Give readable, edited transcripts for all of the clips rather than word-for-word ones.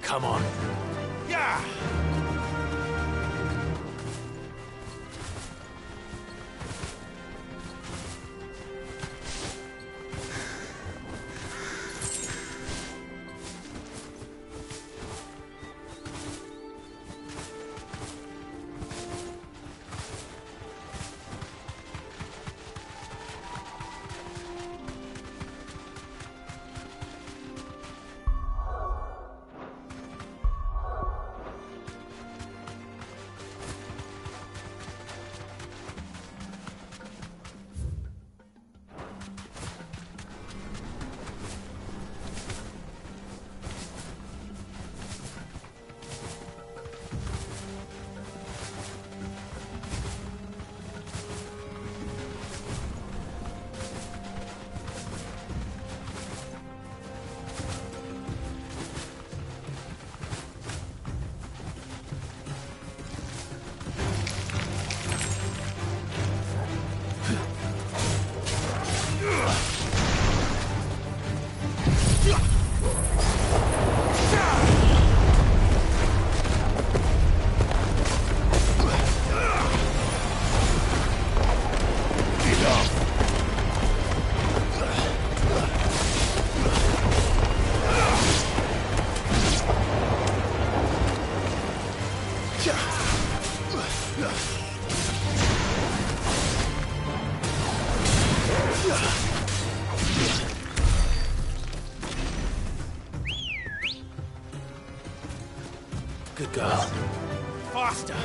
Come on. Yeah! Good girl. Faster!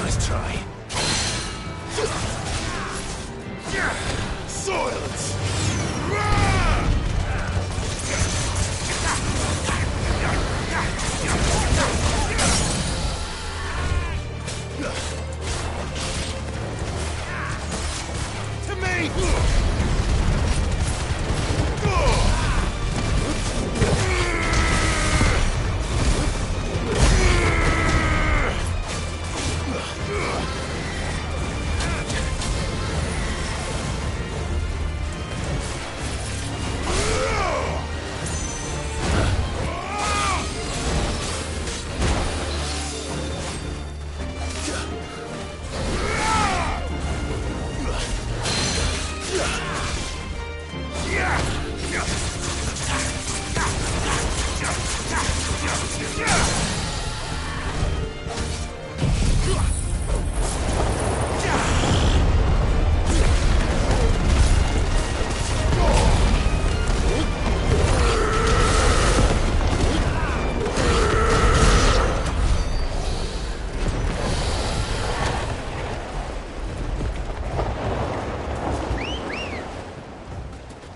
Nice try. Silence! To me!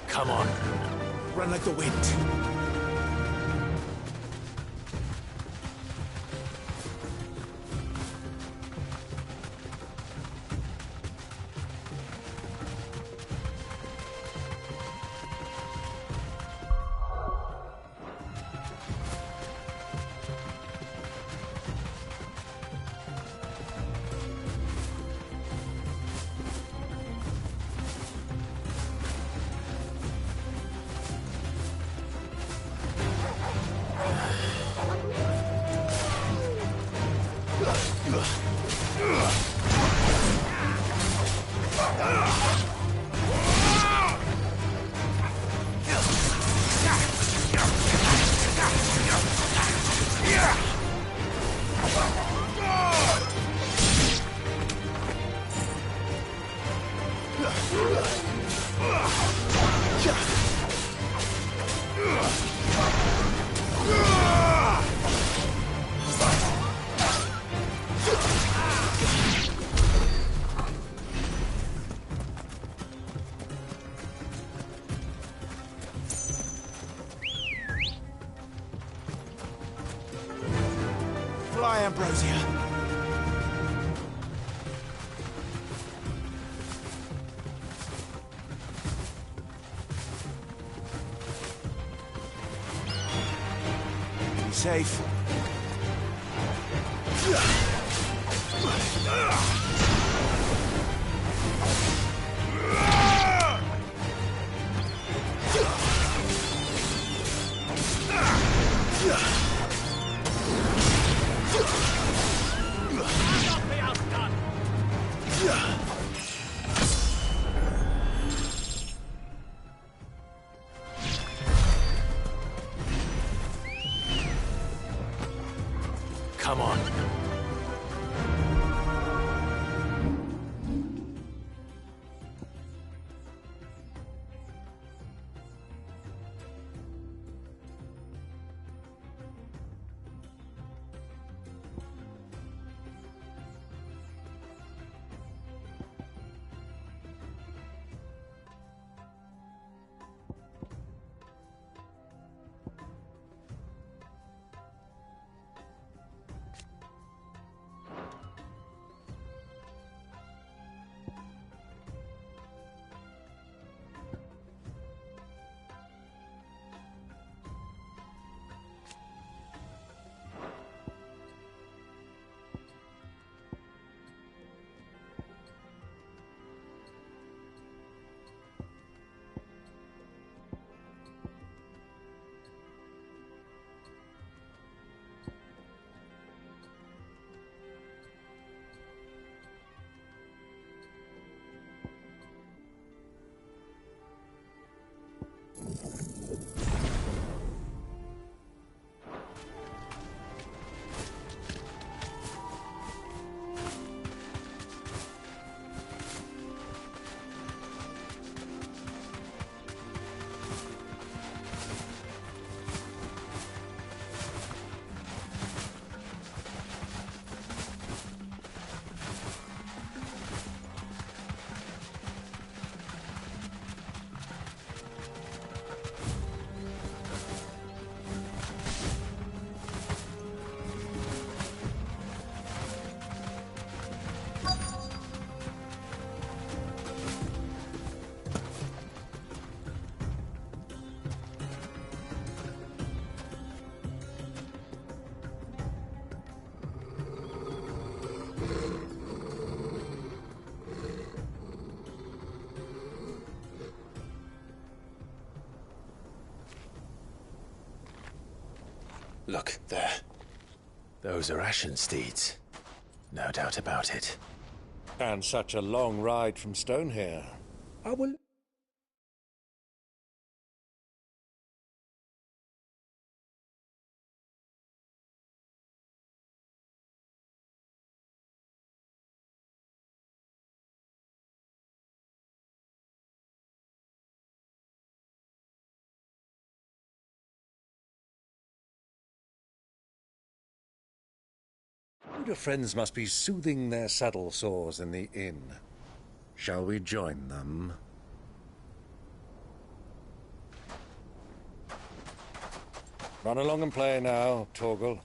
Come on. Run like the wind. Fly, Ambrosia. Be safe. Come on. Look, there. Those are Ashen steeds. No doubt about it. And such a long ride from Stonehair. I will Your friends must be soothing their saddle sores in the inn. Shall we join them? Run along and play now, Torgal.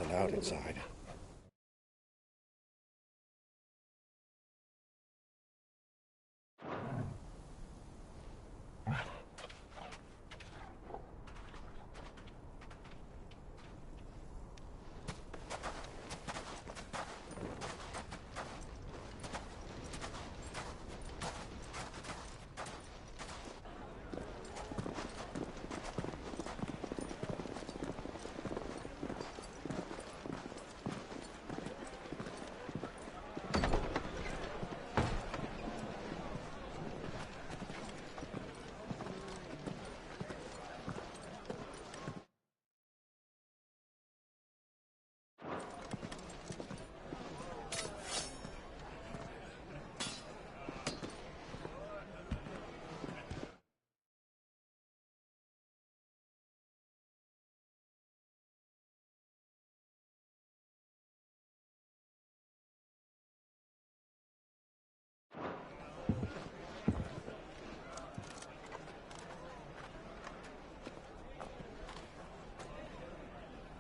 allowed inside.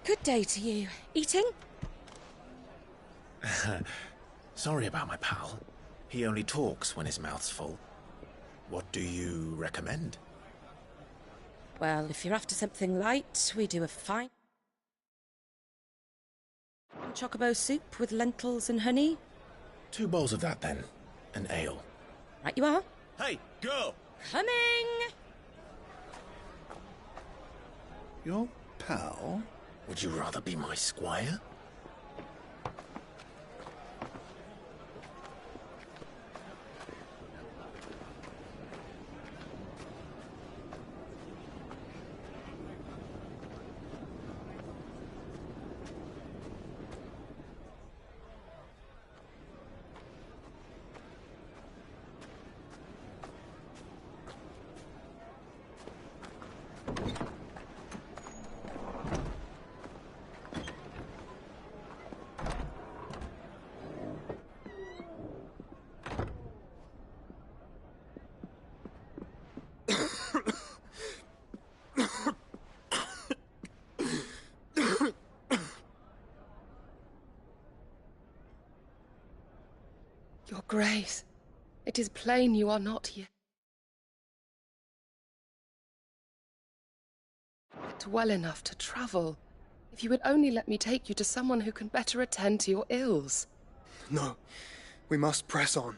Good day to you. Eating? Sorry about my pal. He only talks when his mouth's full. What do you recommend? Well, if you're after something light, we do a fine chocobo soup with lentils and honey. 2 bowls of that, then. An ale. Right you are. Hey, go! Coming! Your pal? Would you rather be my squire? Your Grace, it is plain you are not yet well enough to travel. If you would only let me take you to someone who can better attend to your ills. No, we must press on.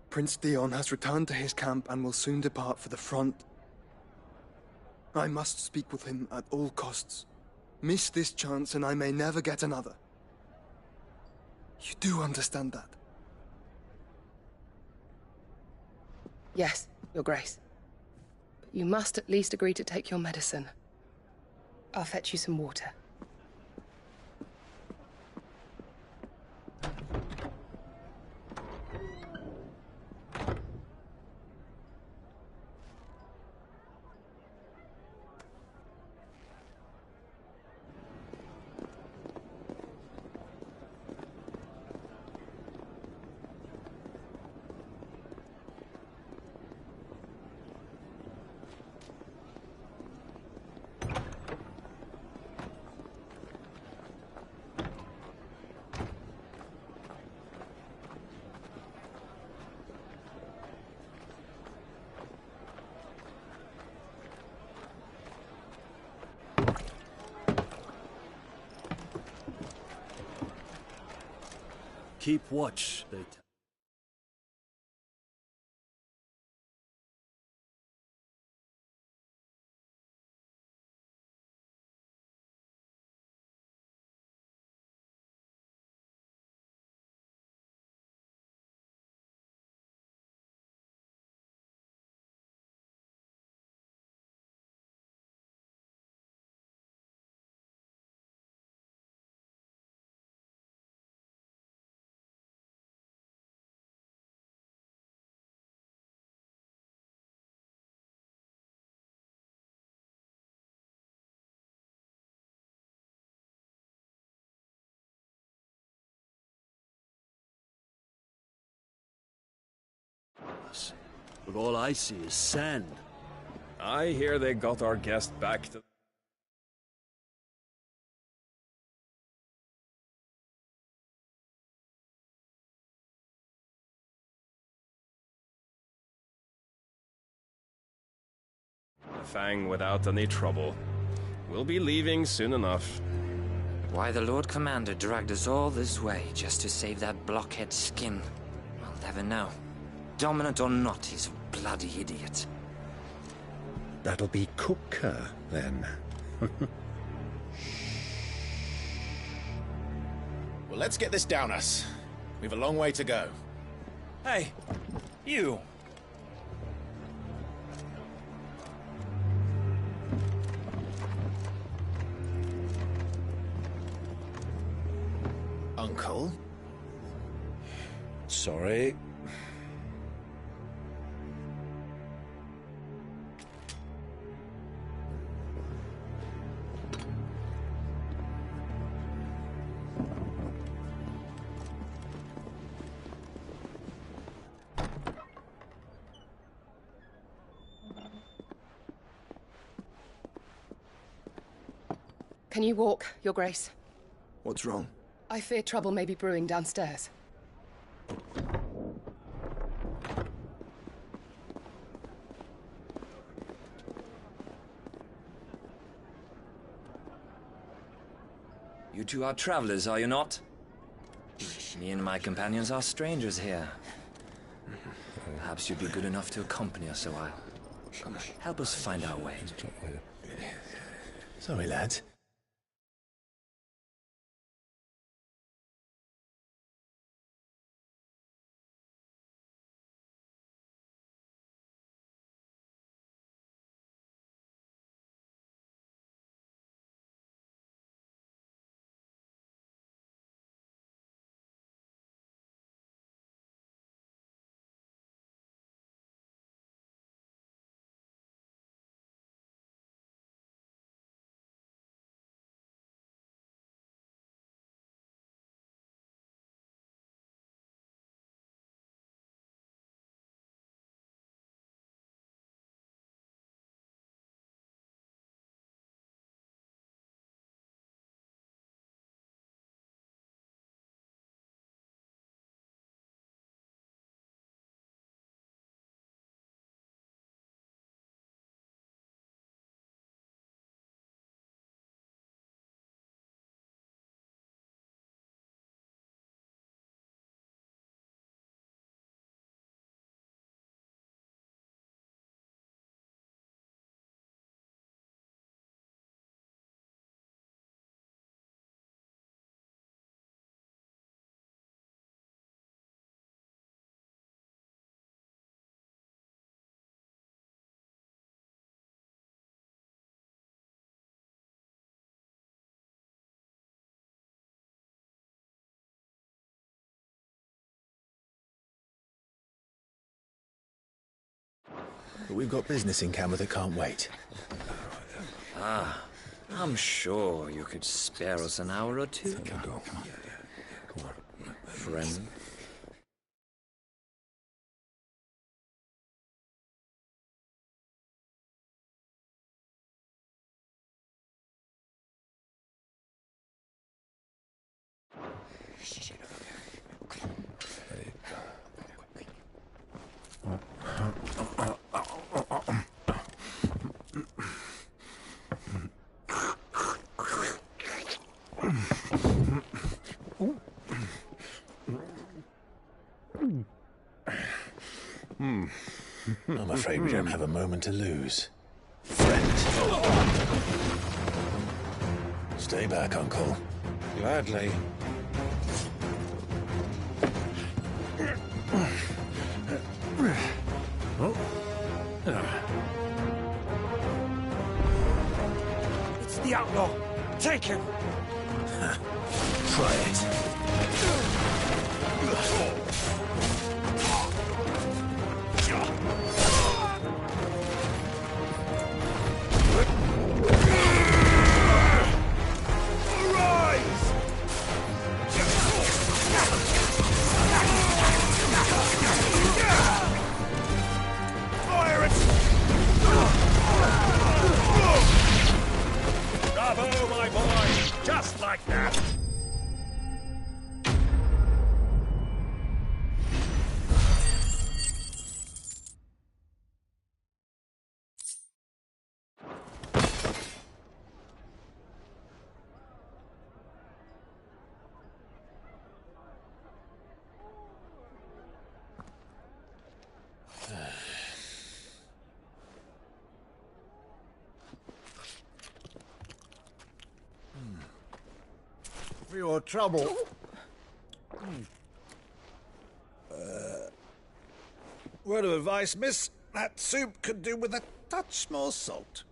Prince Theon has returned to his camp and will soon depart for the front. I must speak with him at all costs. Miss this chance and I may never get another. You do understand that? Yes, Your Grace. But you must at least agree to take your medicine. I'll fetch you some water. Keep watch, they tell. But all I see is sand. I hear they got our guest back to Fang without any trouble. We'll be leaving soon enough. Why the Lord Commander dragged us all this way just to save that blockhead Skin, I'll never know. Dominant or not, he's a bloody idiot. That'll be Cooker, then. Well, let's get this down us. We've a long way to go. Hey, you. Uncle? Sorry. Can you walk, Your Grace? What's wrong? I fear trouble may be brewing downstairs. You two are travelers, are you not? Me and my companions are strangers here. Perhaps you'd be good enough to accompany us a while. Help us find our way. Sorry, lads. But we've got business in camera that can't wait. Ah, I'm sure you could spare us an hour or two. Come on. Friend. I'm afraid we don't have a moment to lose. Friend. Stay back, Uncle. Gladly. It's the outlaw. Take him. Try it. Bravo, my boy! Just like that! for your trouble. Word of advice, miss. That soup could do with a touch more salt.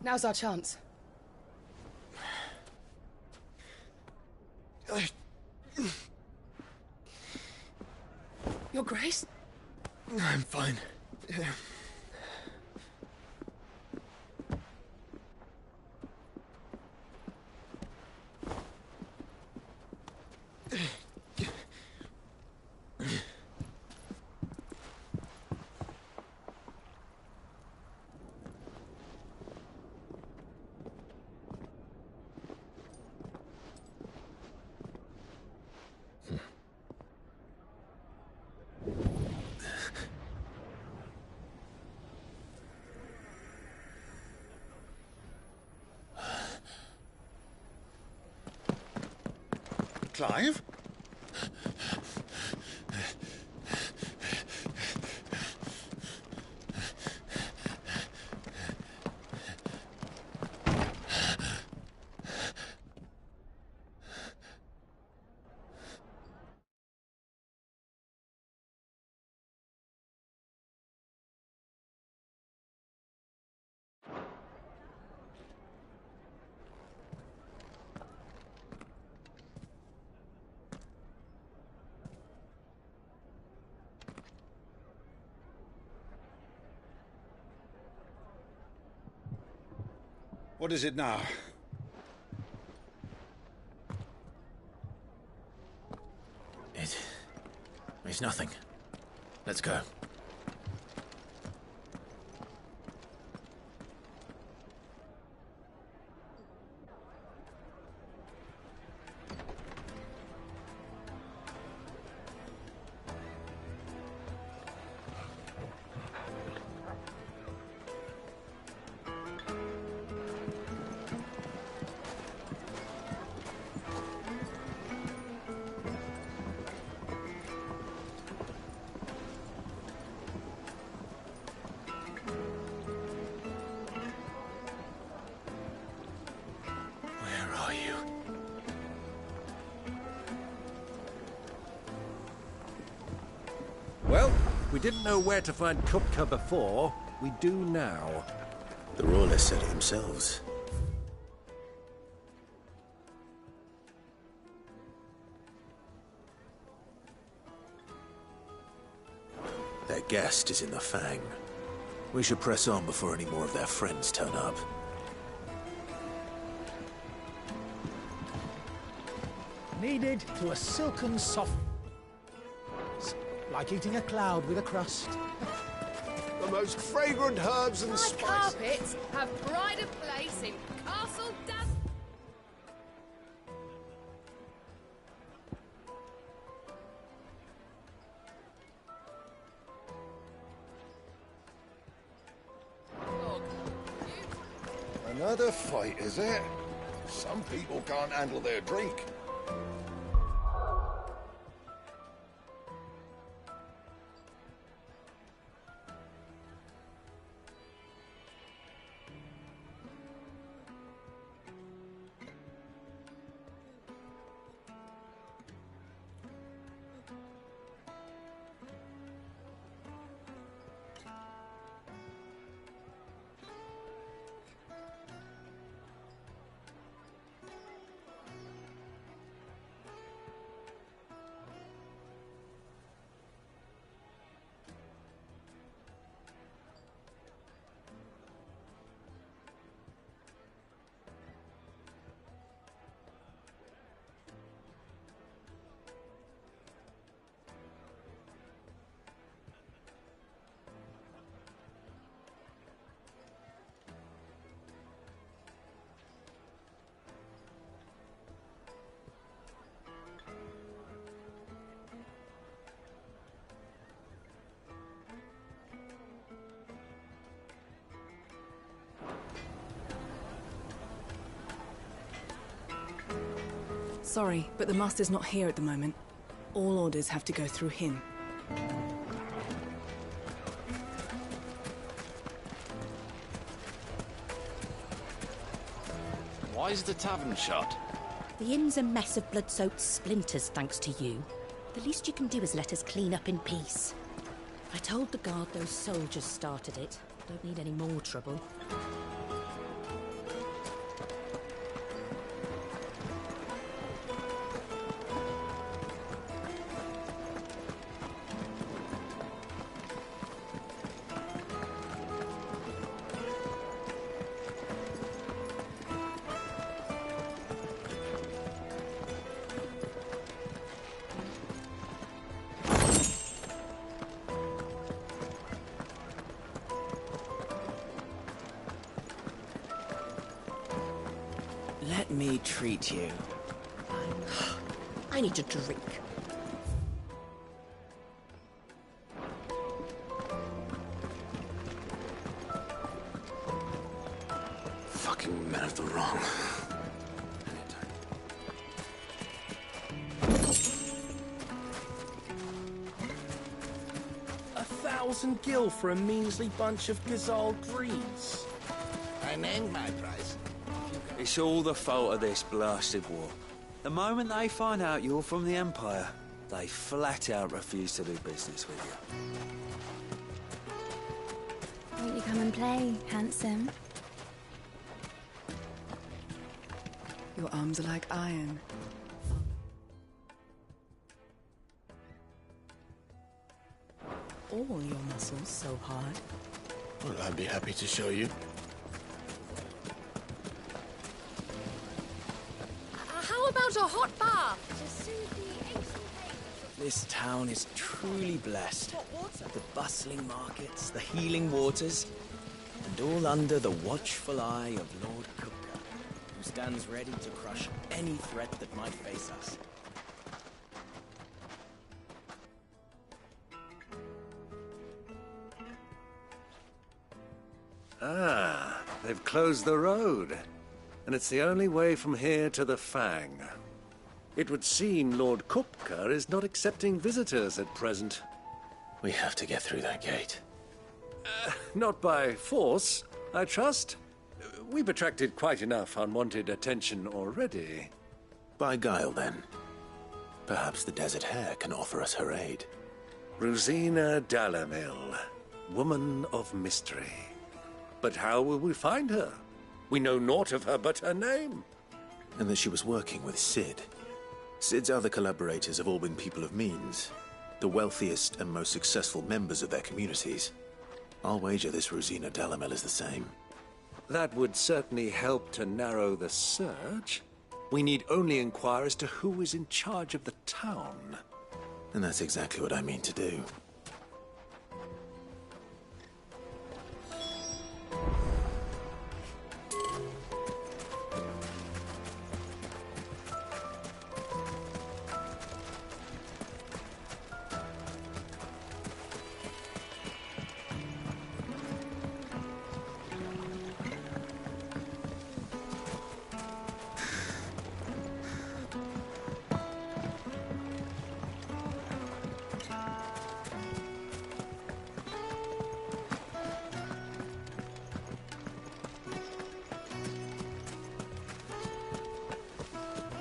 Now's our chance. Your Grace? I'm fine. Clive? What is it now? It's nothing. Let's go. Well, we didn't know where to find Kupka before. We do now. The Royalists said it themselves. Their guest is in the Fang. We should press on before any more of their friends turn up. Kneaded to a silken soft... like eating a cloud with a crust. The most fragrant herbs and My spices. carpets have pride of place in Castle Daz... Another fight, is it? Some people can't handle their drink. Sorry, but the Master's not here at the moment. All orders have to go through him. Why is the tavern shut? The inn's a mess of blood-soaked splinters, thanks to you. The least you can do is let us clean up in peace. I told the guard those soldiers started it. Don't need any more trouble. Let me treat you. I need a drink. Fucking men of the wrong. A 1,000 gil for a measly bunch of Gazal greaves. I named my price. It's all the fault of this blasted war. The moment they find out you're from the Empire, they flat out refuse to do business with you. Won't you come and play, handsome? Your arms are like iron. All your muscles so hard. Well, I'd be happy to show you. How about a hot bath to soothe the ancient pain? This town is truly blessed. The bustling markets, the healing waters, and all under the watchful eye of Lord Kupka, who stands ready to crush any threat that might face us. Ah, they've closed the road. And it's the only way from here to the Fang. It would seem Lord Kupka is not accepting visitors at present. We have to get through that gate. Not by force, I trust. We've attracted quite enough unwanted attention already. By guile, then. Perhaps the Desert Hare can offer us her aid. Rosina Dalamil, woman of mystery. But how will we find her? We know naught of her but her name. And that she was working with Cid. Cid's other collaborators have all been people of means, the wealthiest and most successful members of their communities. I'll wager this Rosina Dalamil is the same. That would certainly help to narrow the search. We need only inquire as to who is in charge of the town. And that's exactly what I mean to do.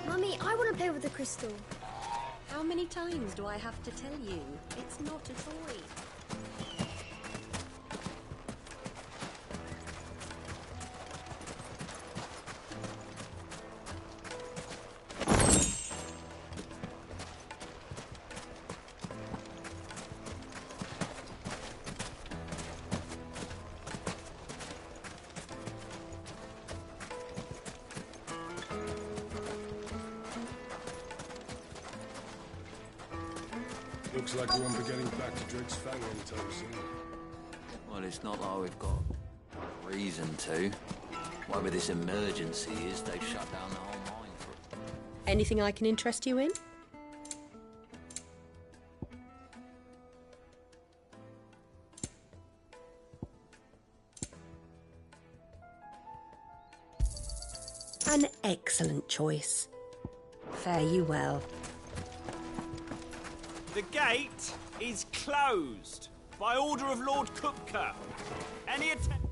Mummy, I want to play with the crystal. How many times do I have to tell you? It's not a toy. Looks like we won't be getting back to Drake's Fang anytime soon. Well, it's not like we've got reason to. Whatever this emergency is, they've shut down the whole mine for it. Anything I can interest you in? An excellent choice. Fare you well. The gate is closed by order of Lord Kupka. Any attempt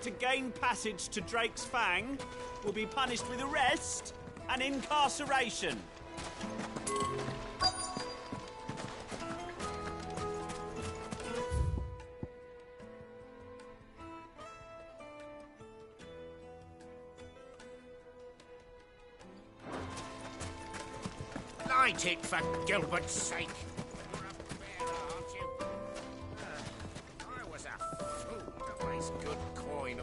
to gain passage to Drake's Fang will be punished with arrest and incarceration. Light it, for Gilbert's sake. You're a bearer, aren't you? I was a fool to waste good coin.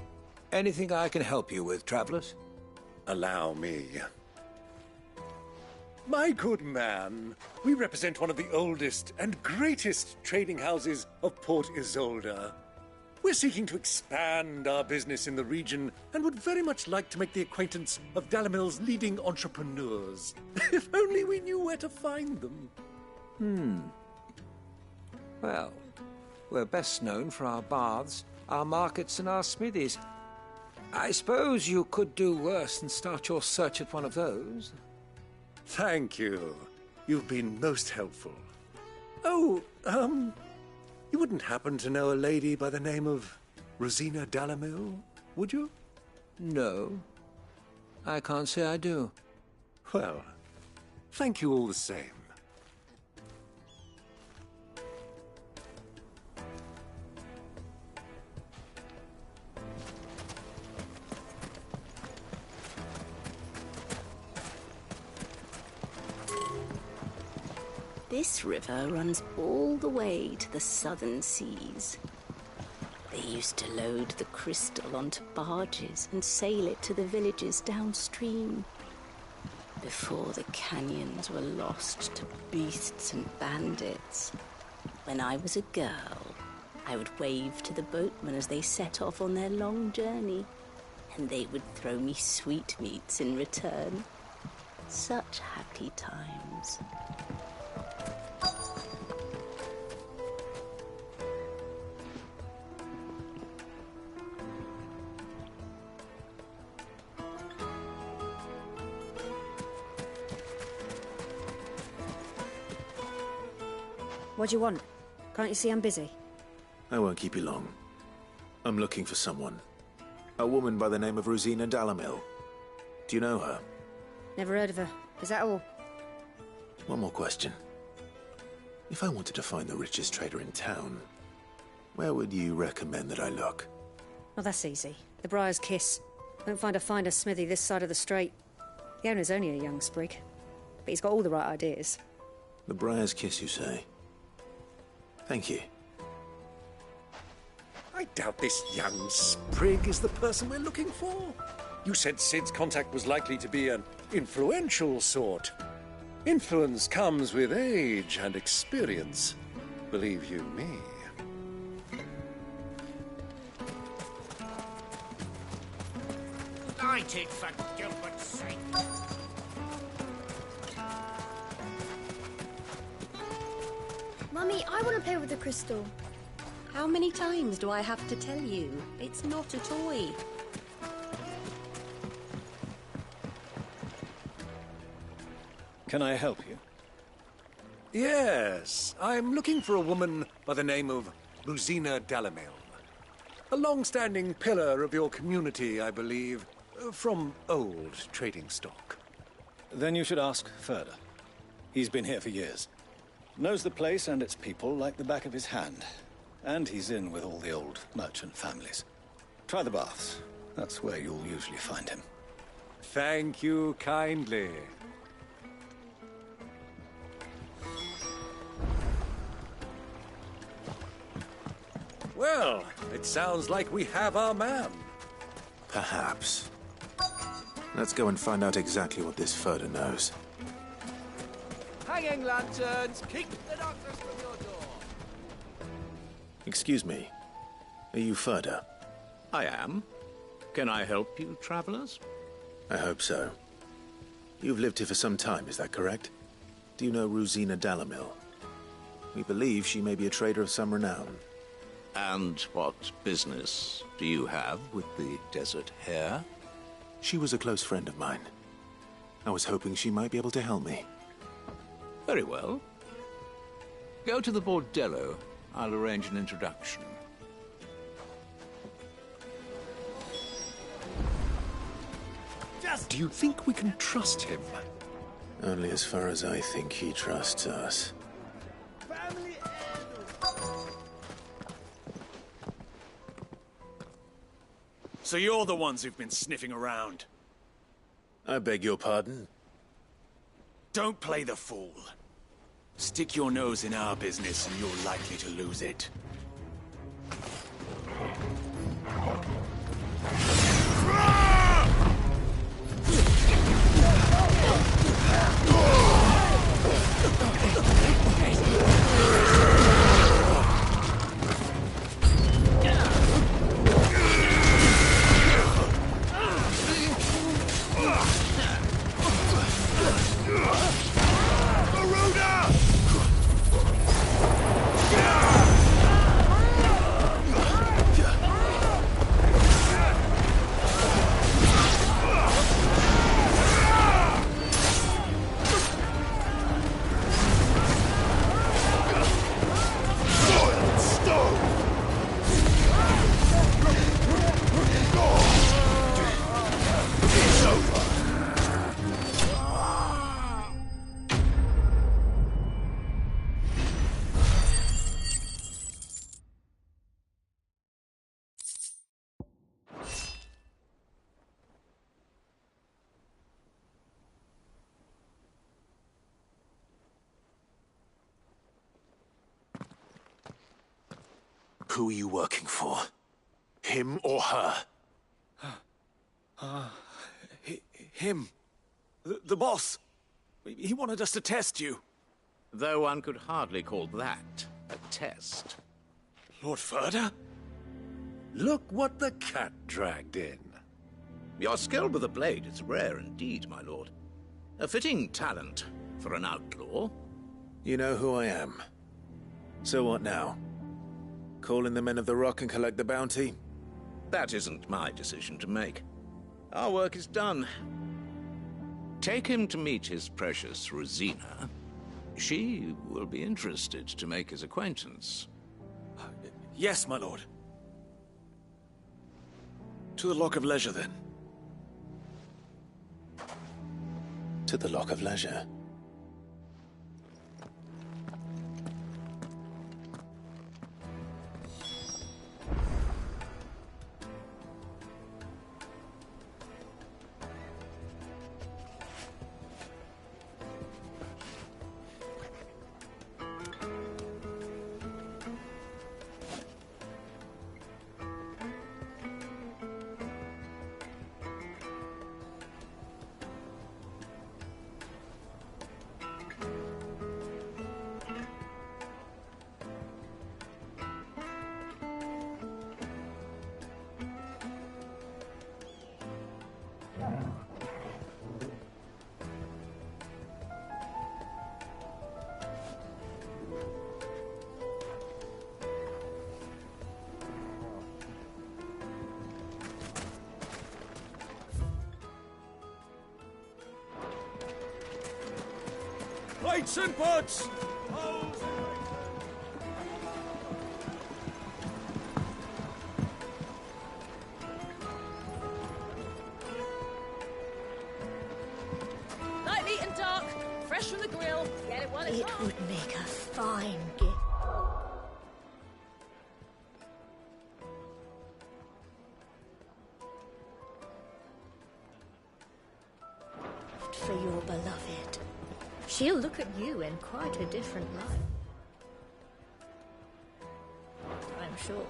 Anything I can help you with, travellers? Allow me. My good man, we represent one of the oldest and greatest trading houses of Port Isolde. We're seeking to expand our business in the region and would very much like to make the acquaintance of Dalimil's leading entrepreneurs. If only we knew where to find them. Well, we're best known for our baths, our markets, and our smithies. I suppose you could do worse than start your search at one of those. Thank you. You've been most helpful. Oh, you wouldn't happen to know a lady by the name of Rosina Dalimil, would you? No. I can't say I do. Well, thank you all the same. This river runs all the way to the southern seas. They used to load the crystal onto barges and sail it to the villages downstream. Before the canyons were lost to beasts and bandits. When I was a girl, I would wave to the boatmen as they set off on their long journey, and they would throw me sweetmeats in return. Such happy times. What do you want? Can't you see I'm busy? I won't keep you long. I'm looking for someone. A woman by the name of Rosina Dalimil. Do you know her? Never heard of her. Is that all? One more question. If I wanted to find the richest trader in town, where would you recommend that I look? Well, that's easy. The Briar's Kiss. Won't find a finer smithy this side of the strait. The owner's only a young sprig, but he's got all the right ideas. The Briar's Kiss, you say? Thank you. I doubt this young sprig is the person we're looking for. You said Sid's contact was likely to be an influential sort. Influence comes with age and experience, believe you me. Light it, for Gilbert's sake. Mummy, I want to play with the crystal. How many times do I have to tell you? It's not a toy. Can I help you? Yes, I'm looking for a woman by the name of Rosina Dalimil. A long-standing pillar of your community, I believe, from old trading stock. Then you should ask Ferda. He's been here for years. Knows the place and its people like the back of his hand. And he's in with all the old merchant families. Try the baths. That's where you'll usually find him. Thank you kindly. Well, it sounds like we have our man. Perhaps. Let's go and find out exactly what this Ferda knows. Hanging lanterns! Keep the doctors from your door! Excuse me. Are you Ferda? I am. Can I help you, travelers? I hope so. You've lived here for some time, is that correct? Do you know Rosina Dalimil? We believe she may be a trader of some renown. And what business do you have with the Desert Hare? She was a close friend of mine. I was hoping she might be able to help me. Very well. Go to the bordello. I'll arrange an introduction. Do you think we can trust him? Only as far as I think he trusts us. So you're the ones who've been sniffing around. I beg your pardon? Don't play the fool. Stick your nose in our business and you're likely to lose it. Who are you working for? Him or her? Him. The boss. He wanted us to test you. Though one could hardly call that a test. Lord Ferda? Look what the cat dragged in. Your skill with the blade is rare indeed, my lord. A fitting talent for an outlaw. You know who I am. So what now? Call in the Men of the Rock and collect the bounty? That isn't my decision to make. Our work is done. Take him to meet his precious Rosina. She will be interested to make his acquaintance. Yes, my lord. To the Lock of Leisure, then. To the Lock of Leisure. Lights and pots! Light, neat and dark. Fresh from the grill. Get it while it's hot. It would make a fine gift. For your beloved. She'll look at you in quite a different light. I'm sure.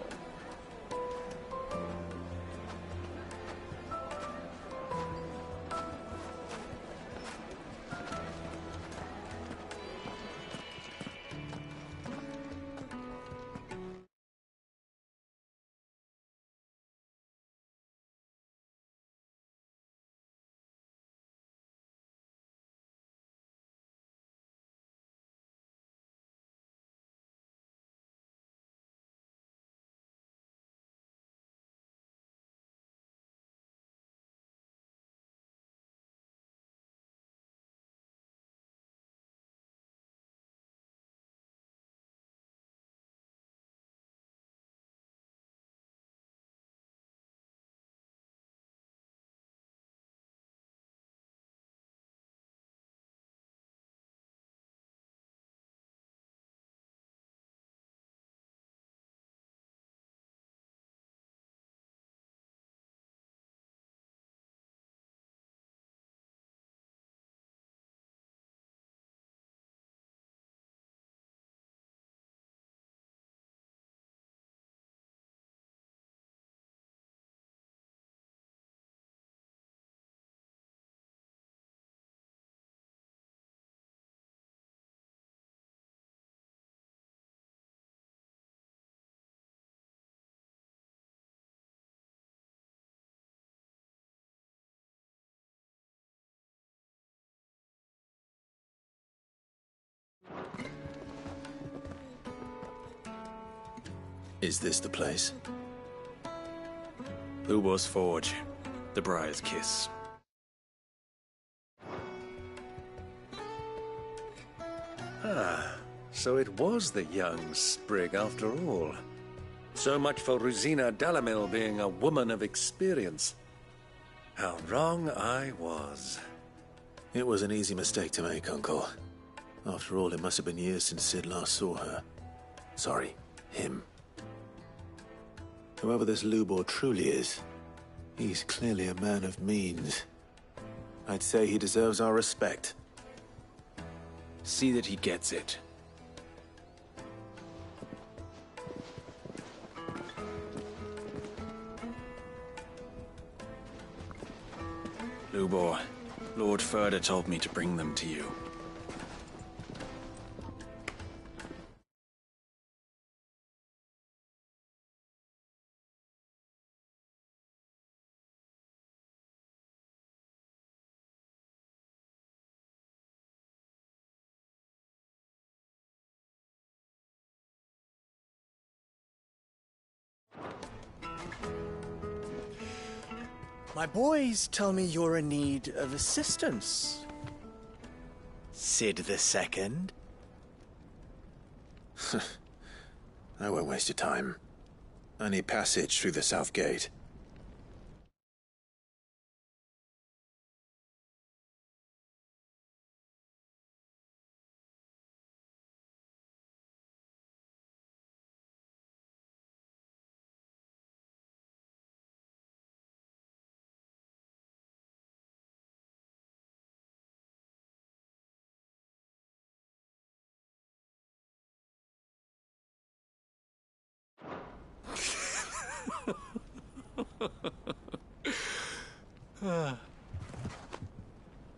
Is this the place? Lubor's Forge. The Briar's Kiss. Ah, so it was the young sprig after all. So much for Rosina Dalamil being a woman of experience. How wrong I was. It was an easy mistake to make, Uncle. After all, it must have been years since Sid last saw her. Sorry, him. Whoever this Lubor truly is, he's clearly a man of means. I'd say he deserves our respect. See that he gets it. Lubor, Lord Furder told me to bring them to you. My boys tell me you're in need of assistance. Sid II? I won't waste your time. I need passage through the south gate.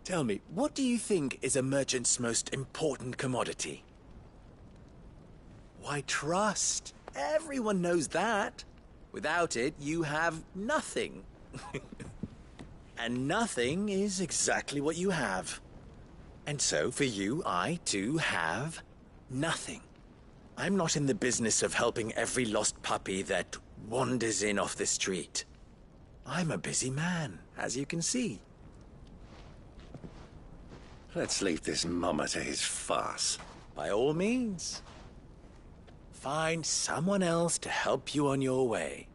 Tell me, what do you think is a merchant's most important commodity? Why, trust. Everyone knows that. Without it, you have nothing. And nothing is exactly what you have. And so, for you, I, too, have nothing. I'm not in the business of helping every lost puppy that wanders in off the street. I'm a busy man, as you can see. Let's leave this mummer to his farce. By all means. Find someone else to help you on your way.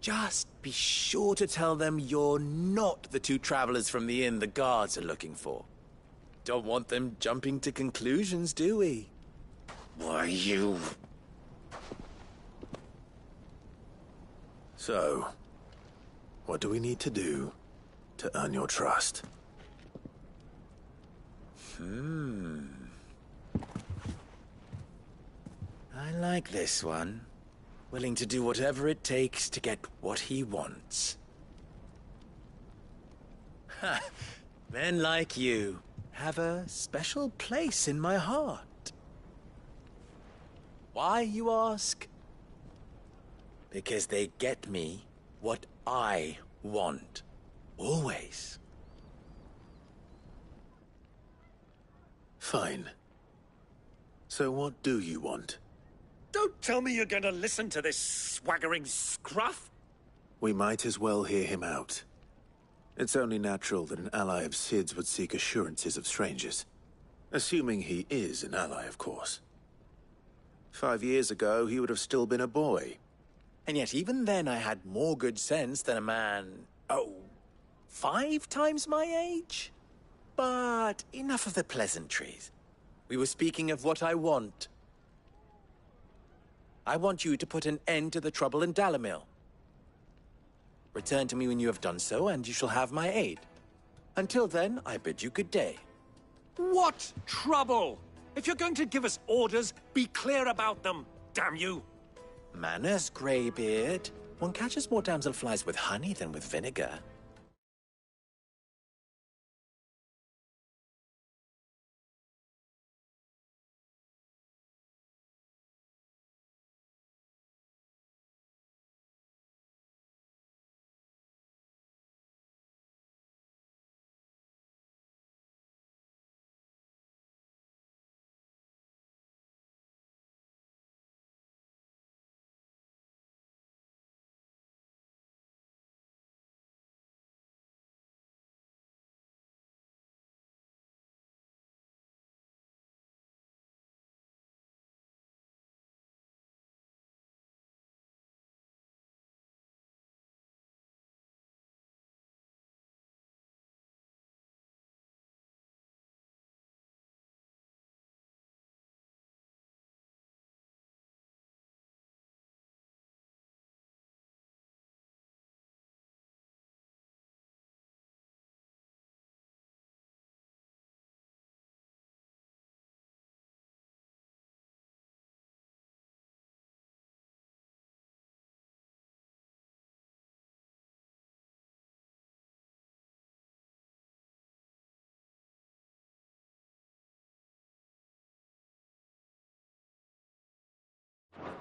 Just be sure to tell them you're not the two travelers from the inn the guards are looking for. Don't want them jumping to conclusions, do we? Why, you... So, what do we need to do to earn your trust? I like this one. Willing to do whatever it takes to get what he wants. Ha! Men like you have a special place in my heart. Why, you ask? Because they get me what I want. Always. Fine. So what do you want? Don't tell me you're going to listen to this swaggering scruff! We might as well hear him out. It's only natural that an ally of Sid's would seek assurances of strangers. Assuming he is an ally, of course. 5 years ago, he would have still been a boy. And yet even then I had more good sense than a man... 5 times my age? But enough of the pleasantries. We were speaking of what I want. I want you to put an end to the trouble in Dalamil. Return to me when you have done so, and you shall have my aid. Until then, I bid you good day. What trouble? If you're going to give us orders, be clear about them, damn you! Manners, Greybeard. One catches more damselflies with honey than with vinegar.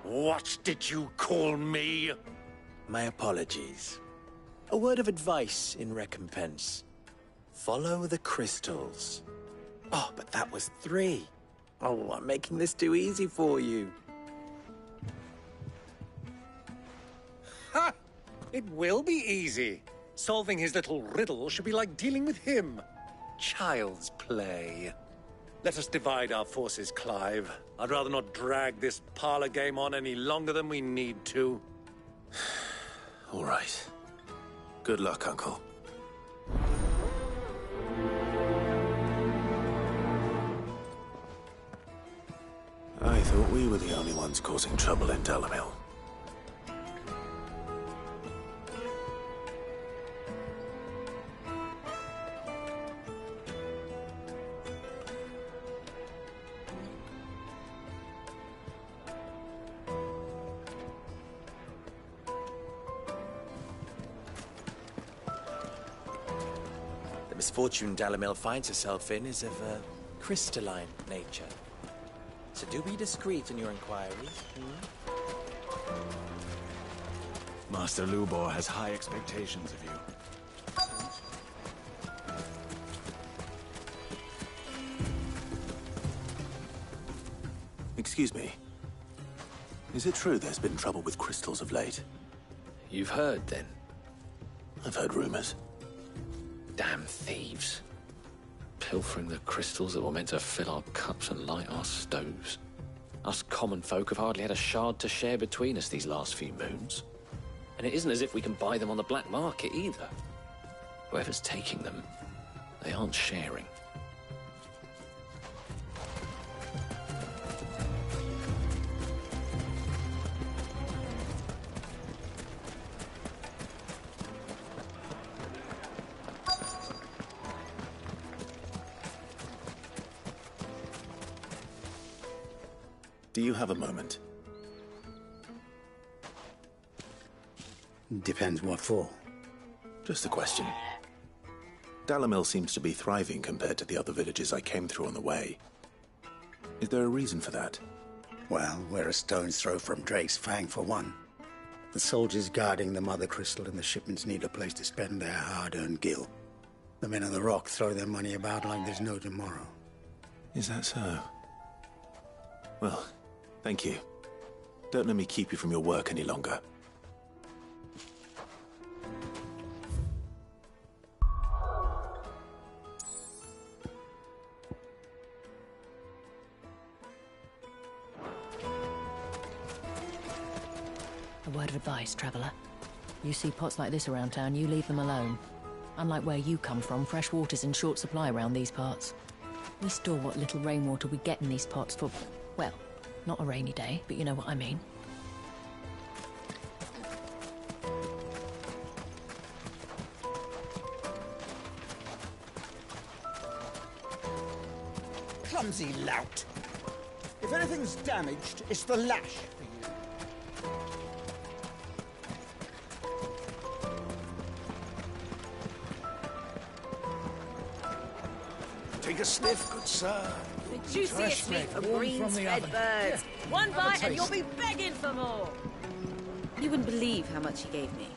What did you call me? My apologies. A word of advice in recompense. Follow the crystals. Oh, but that was 3. Oh, I'm making this too easy for you. Ha! It will be easy. Solving his little riddle should be like dealing with him. Child's play. Let us divide our forces, Clive. I'd rather not drag this parlor game on any longer than we need to. All right. Good luck, Uncle. I thought we were the only ones causing trouble in Dalamil. The misfortune Dalamil finds herself in is of a crystalline nature. So do be discreet in your inquiries. Master Lubor has high expectations of you. Excuse me. Is it true there's been trouble with crystals of late? You've heard, then? I've heard rumors. Damn thieves. Pilfering the crystals that were meant to fill our cups and light our stoves. Us common folk have hardly had a shard to share between us these last few moons. And it isn't as if we can buy them on the black market either. Whoever's taking them, they aren't sharing. Do you have a moment? Depends what for. Just a question. Dalamil seems to be thriving compared to the other villages I came through on the way. Is there a reason for that? Well, we're a stone's throw from Drake's Fang, for one. The soldiers guarding the Mother Crystal and the shipments need a place to spend their hard-earned gil. The men of the Rock throw their money about like there's no tomorrow. Is that so? Well, thank you. Don't let me keep you from your work any longer. A word of advice, traveller. You see pots like this around town, you leave them alone. Unlike where you come from, fresh water's in short supply around these parts. We store what little rainwater we get in these pots for, well, not a rainy day, but you know what I mean. Clumsy lout. If anything's damaged, it's the lash for you. Take a sniff, good sir. The juiciest meat of greens fed birds. One bite and you'll be begging for more. You wouldn't believe how much he gave me.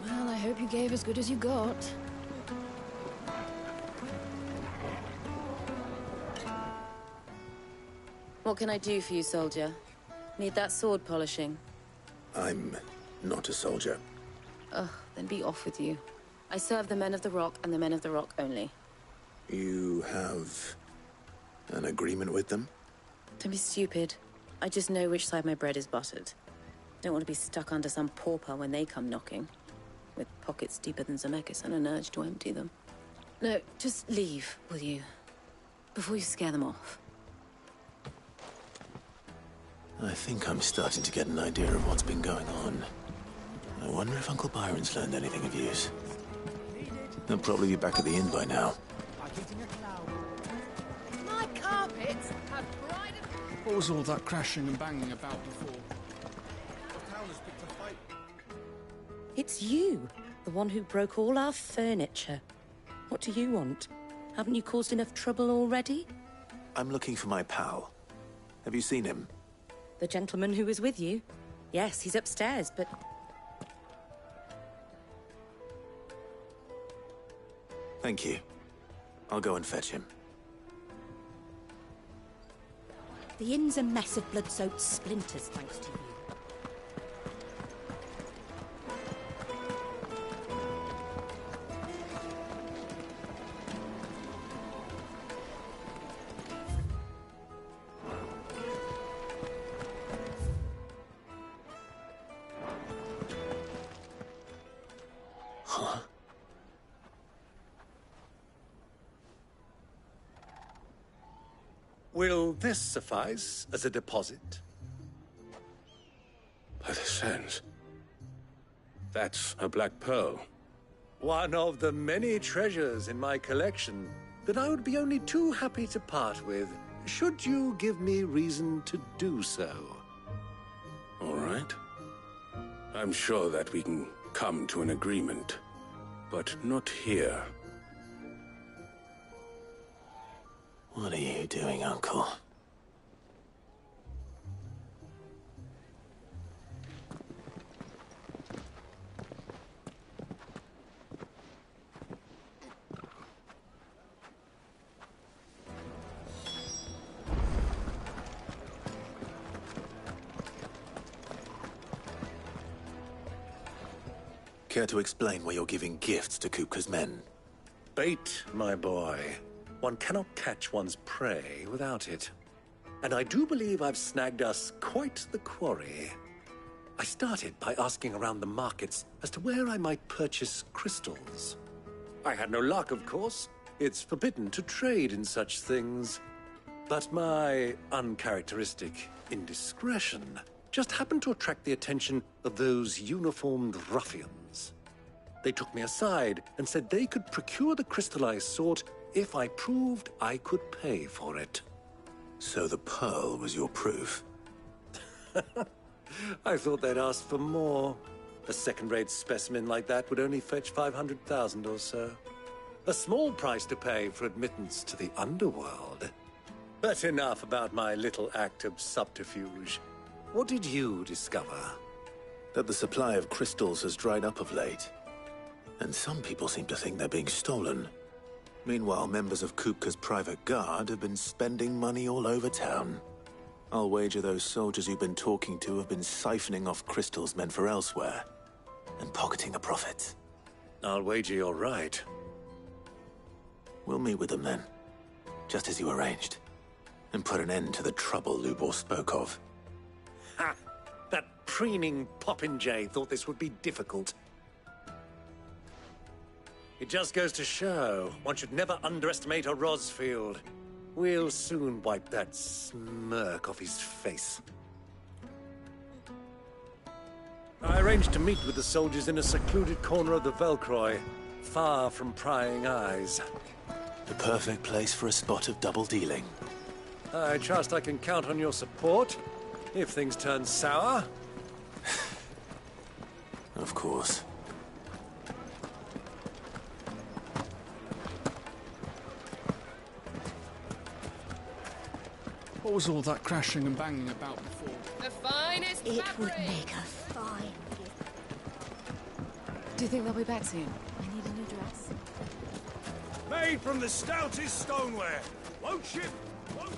Well, I hope you gave as good as you got. What can I do for you, soldier? Need that sword polishing? I'm not a soldier. Ugh, then be off with you. I serve the men of the Rock and the men of the Rock only. You have an agreement with them? Don't be stupid. I just know which side my bread is buttered. Don't want to be stuck under some pauper when they come knocking. With pockets deeper than Zemeckis and an urge to empty them. No, just leave, will you? Before you scare them off. I think I'm starting to get an idea of what's been going on. I wonder if Uncle Byron's learned anything of use. He'll probably be back at the inn by now. My carpets have pride of... What was all that crashing and banging about before? It's you, the one who broke all our furniture. What do you want? Haven't you caused enough trouble already? I'm looking for my pal. Have you seen him? The gentleman who was with you? Yes, he's upstairs, but... Thank you. I'll go and fetch him. The inn's a mess of blood-soaked splinters, thanks to you. Huh? Will this suffice as a deposit? By the sands. That's a black pearl. One of the many treasures in my collection that I would be only too happy to part with, should you give me reason to do so. All right. I'm sure that we can come to an agreement, but not here. What are you doing, Uncle? Care to explain why you're giving gifts to Kupka's men? Bait, my boy. One cannot catch one's prey without it. And I do believe I've snagged us quite the quarry. I started by asking around the markets as to where I might purchase crystals. I had no luck, of course. It's forbidden to trade in such things. But my uncharacteristic indiscretion just happened to attract the attention of those uniformed ruffians. They took me aside and said they could procure the crystal I sought if I proved I could pay for it. So the pearl was your proof? I thought they'd ask for more. A second-rate specimen like that would only fetch 500,000 or so. A small price to pay for admittance to the underworld. But enough about my little act of subterfuge. What did you discover? That the supply of crystals has dried up of late. And some people seem to think they're being stolen. Meanwhile, members of Kupka's private guard have been spending money all over town. I'll wager those soldiers you've been talking to have been siphoning off crystals meant for elsewhere, and pocketing the profits. I'll wager you're right. We'll meet with them then, just as you arranged, and put an end to the trouble Lubor spoke of. Ha! That preening popinjay thought this would be difficult. It just goes to show, one should never underestimate a Rosfield. We'll soon wipe that smirk off his face. I arranged to meet with the soldiers in a secluded corner of the Velcroy, far from prying eyes. The perfect place for a spot of double dealing. I trust I can count on your support, if things turn sour. Of course. What was all that crashing and banging about before? The finest It fabric. would make a fine gift. Do you think they'll be back soon? I need a new dress. Made from the stoutest stoneware. Won't ship. Won't...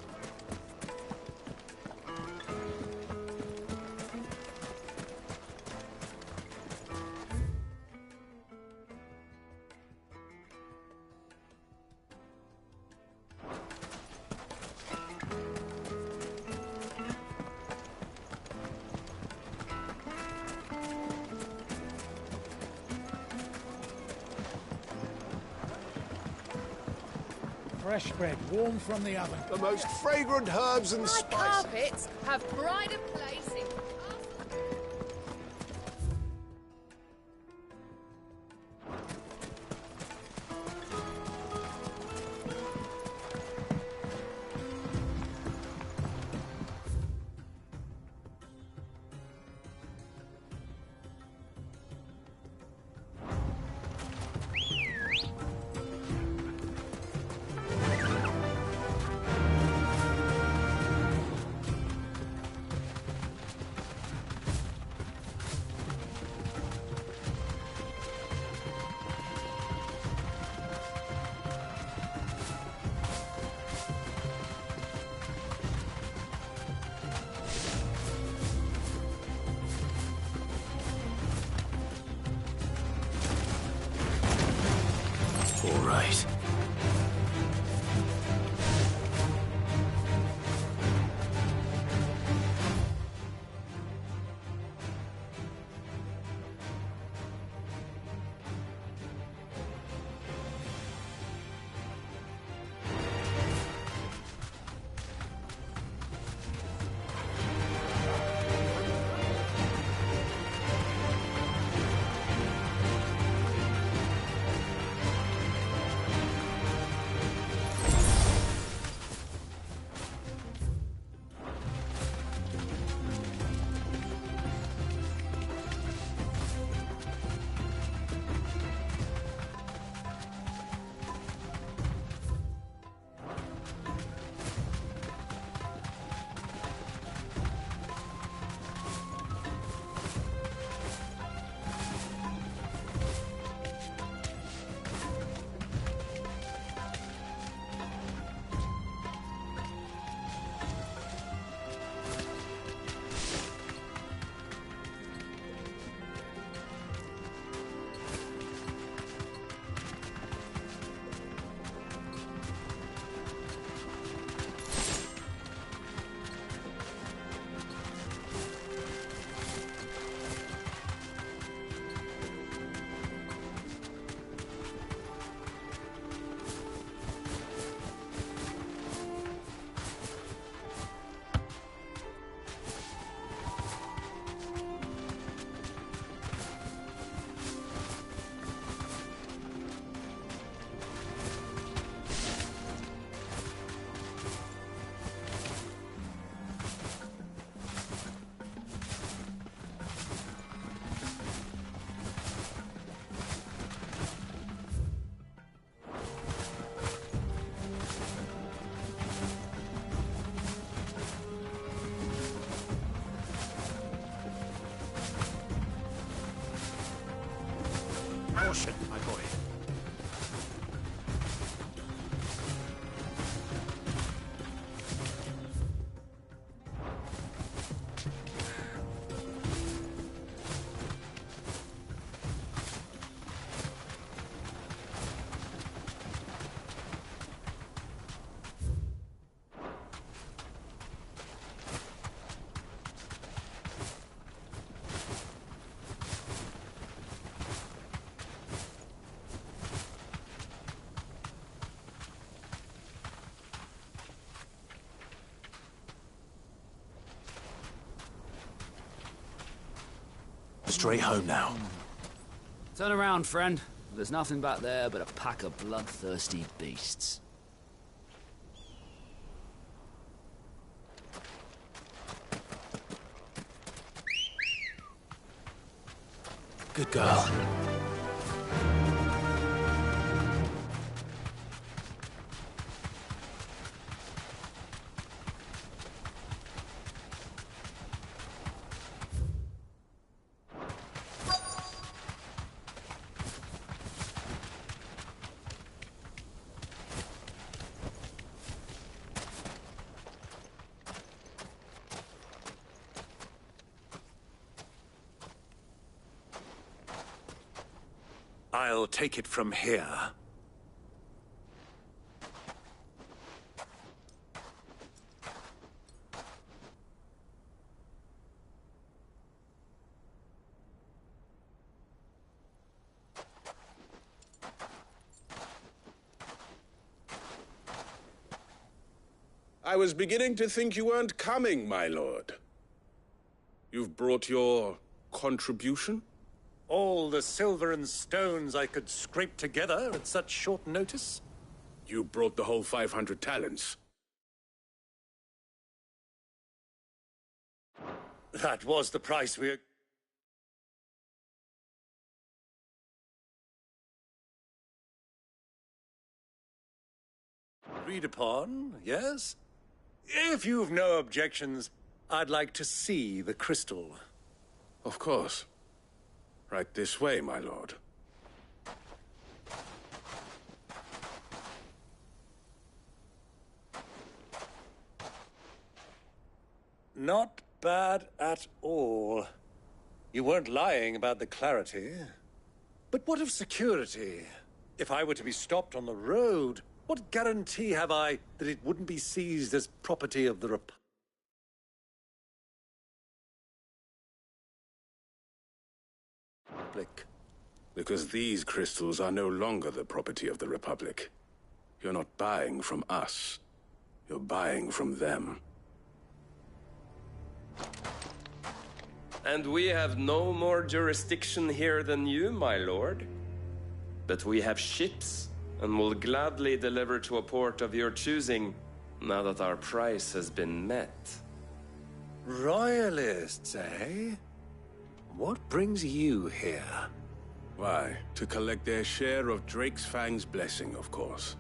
Fresh bread, warm from the oven. The most fragrant herbs and My spices. carpets have pride of place in... caution, my boy. Straight home now. Turn around, friend. There's nothing back there but a pack of bloodthirsty beasts. Good girl. I'll take it from here. I was beginning to think you weren't coming, my lord. You've brought your contribution? All the silver and stones I could scrape together at such short notice? You brought the whole 500 talents. That was the price we... agreed upon, yes? If you've no objections, I'd like to see the crystal. Of course. Right this way, my lord. Not bad at all. You weren't lying about the clarity. But what of security? If I were to be stopped on the road, what guarantee have I that it wouldn't be seized as property of the Republic? Because these crystals are no longer the property of the Republic. You're not buying from us. You're buying from them. And we have no more jurisdiction here than you, my lord. But we have ships, and will gladly deliver to a port of your choosing, now that our price has been met. Royalists, eh? What brings you here? Why, to collect their share of Drake's Fang's blessing, of course.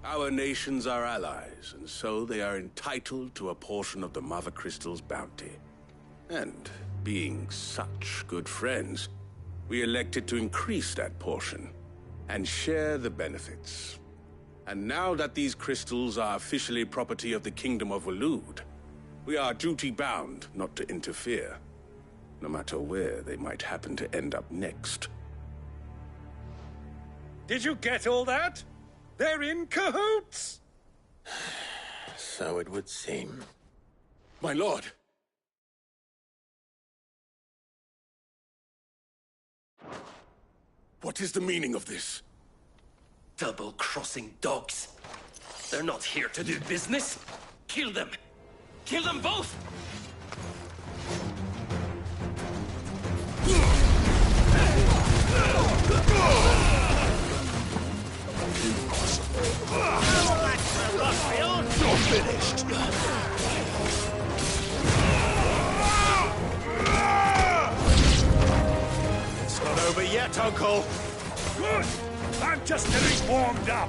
Our nations are allies, and so they are entitled to a portion of the Mother Crystal's bounty. And, being such good friends, we elected to increase that portion, and share the benefits. And now that these crystals are officially property of the Kingdom of Waloed, we are duty-bound not to interfere, no matter where they might happen to end up next. Did you get all that? They're in cahoots! So it would seem. My lord! What is the meaning of this? Double-crossing dogs. They're not here to do business. Kill them! Kill them both! You're finished! It's not over yet, Uncle! Good! I'm just getting warmed up!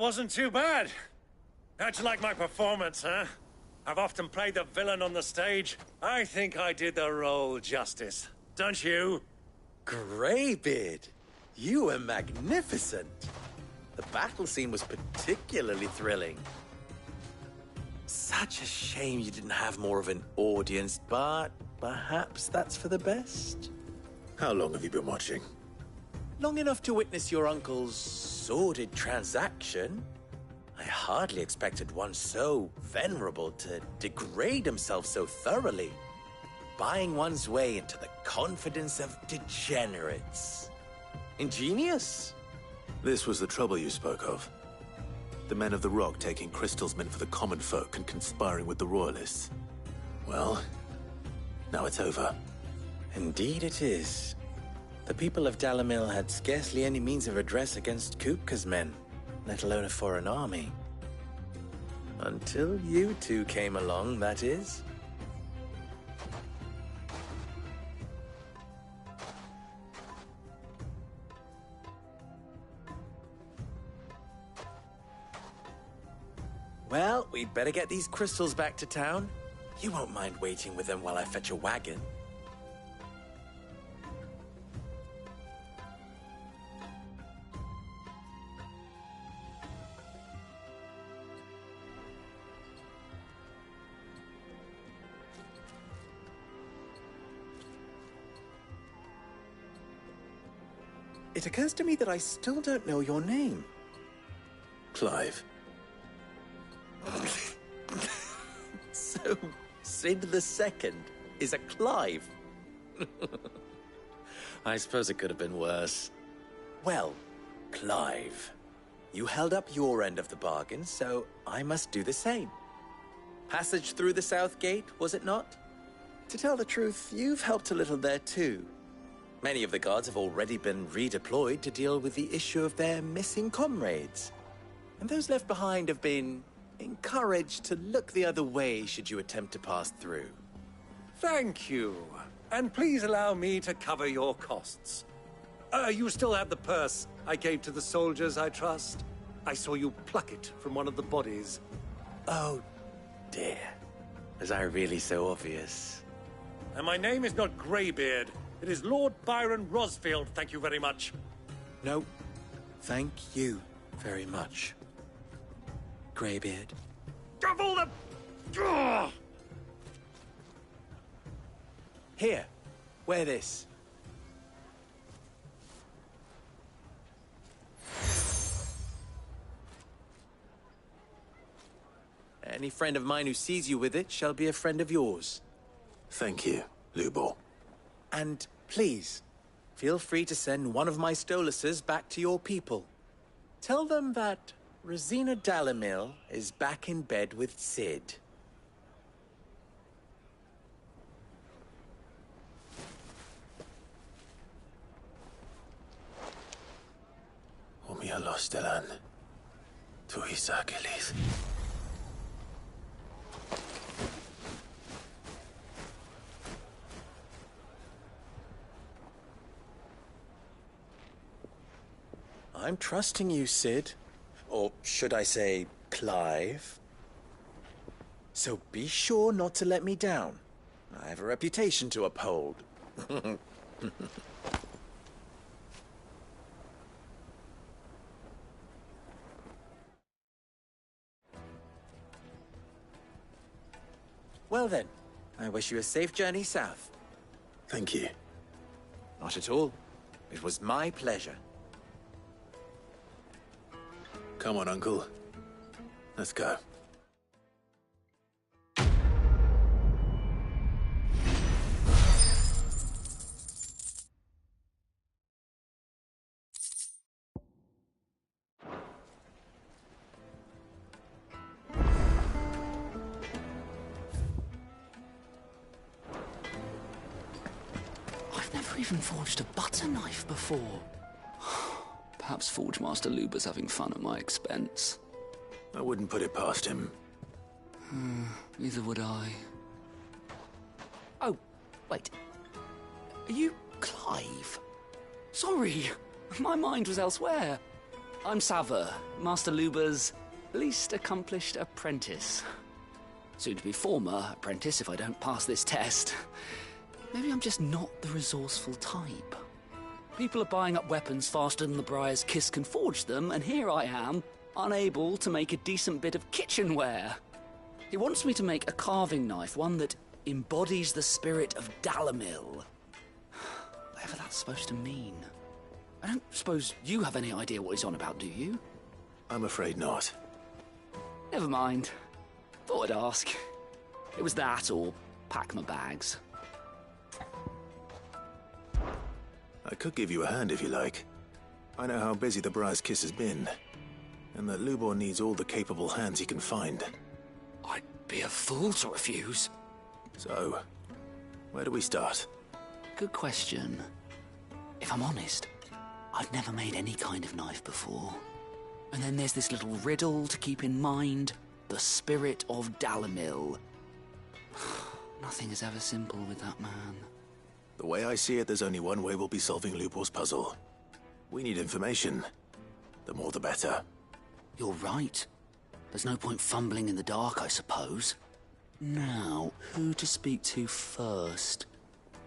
wasn't too bad. How'd you like my performance, huh? I've often played the villain on the stage. I think I did the role justice. Don't you? Greybeard, you were magnificent. The battle scene was particularly thrilling. Such a shame you didn't have more of an audience, but perhaps that's for the best. How long have you been watching? Long enough to witness your uncle's sordid transaction. I hardly expected one so venerable to degrade himself so thoroughly, buying one's way into the confidence of degenerates. Ingenious. This was the trouble you spoke of. The men of the Rock taking crystals meant for the common folk and conspiring with the Royalists. Well, now it's over. Indeed it is. The people of Dalimil had scarcely any means of redress against Kupka's men, let alone a foreign army. Until you two came along, that is. Well, we'd better get these crystals back to town. You won't mind waiting with them while I fetch a wagon. It occurs to me that I still don't know your name. Clive. So, Sid the Second is a Clive. I suppose it could have been worse. Well, Clive, you held up your end of the bargain, so I must do the same. Passage through the South Gate, was it not? To tell the truth, you've helped a little there too. Many of the guards have already been redeployed to deal with the issue of their missing comrades. And those left behind have been encouraged to look the other way should you attempt to pass through. Thank you. And please allow me to cover your costs. You still have the purse I gave to the soldiers, I trust? I saw you pluck it from one of the bodies. Oh, dear. Was I really so obvious? And my name is not Greybeard. It is Lord Byron Rosfield, thank you very much. No, thank you very much, Greybeard. Of all the... Ugh! Here, wear this. Any friend of mine who sees you with it shall be a friend of yours. Thank you, Lubor. And please, feel free to send one of my Stoluses back to your people. Tell them that Rosina Dalimil is back in bed with Sid. Omia Lostelan. Tuisa Achilles. I'm trusting you, Sid. Or should I say, Clive. So be sure not to let me down. I have a reputation to uphold. Well then, I wish you a safe journey south. Thank you. Not at all. It was my pleasure. Come on, Uncle. Let's go. I've never even forged a butter knife before. Perhaps Forge Master Luber's having fun at my expense. I wouldn't put it past him. Neither would I. Oh, wait. Are you Clive? Sorry, my mind was elsewhere. I'm Sava, Master Luber's least accomplished apprentice. Soon to be former apprentice if I don't pass this test. Maybe I'm just not the resourceful type. People are buying up weapons faster than the Briar's Kiss can forge them, and here I am, unable to make a decent bit of kitchenware. He wants me to make a carving knife, one that embodies the spirit of Dalamil. Whatever that's supposed to mean. I don't suppose you have any idea what he's on about, do you? I'm afraid not. Never mind. Thought I'd ask. It was that or pack my bags. I could give you a hand if you like. I know how busy the Briar's Kiss has been, and that Lubor needs all the capable hands he can find. I'd be a fool to refuse. So, where do we start? Good question. If I'm honest, I've never made any kind of knife before. And then there's this little riddle to keep in mind. The spirit of Dalamil. Nothing is ever simple with that man. The way I see it, there's only one way we'll be solving Lubor's puzzle. We need information. The more the better. You're right. There's no point fumbling in the dark, I suppose. Now, who to speak to first?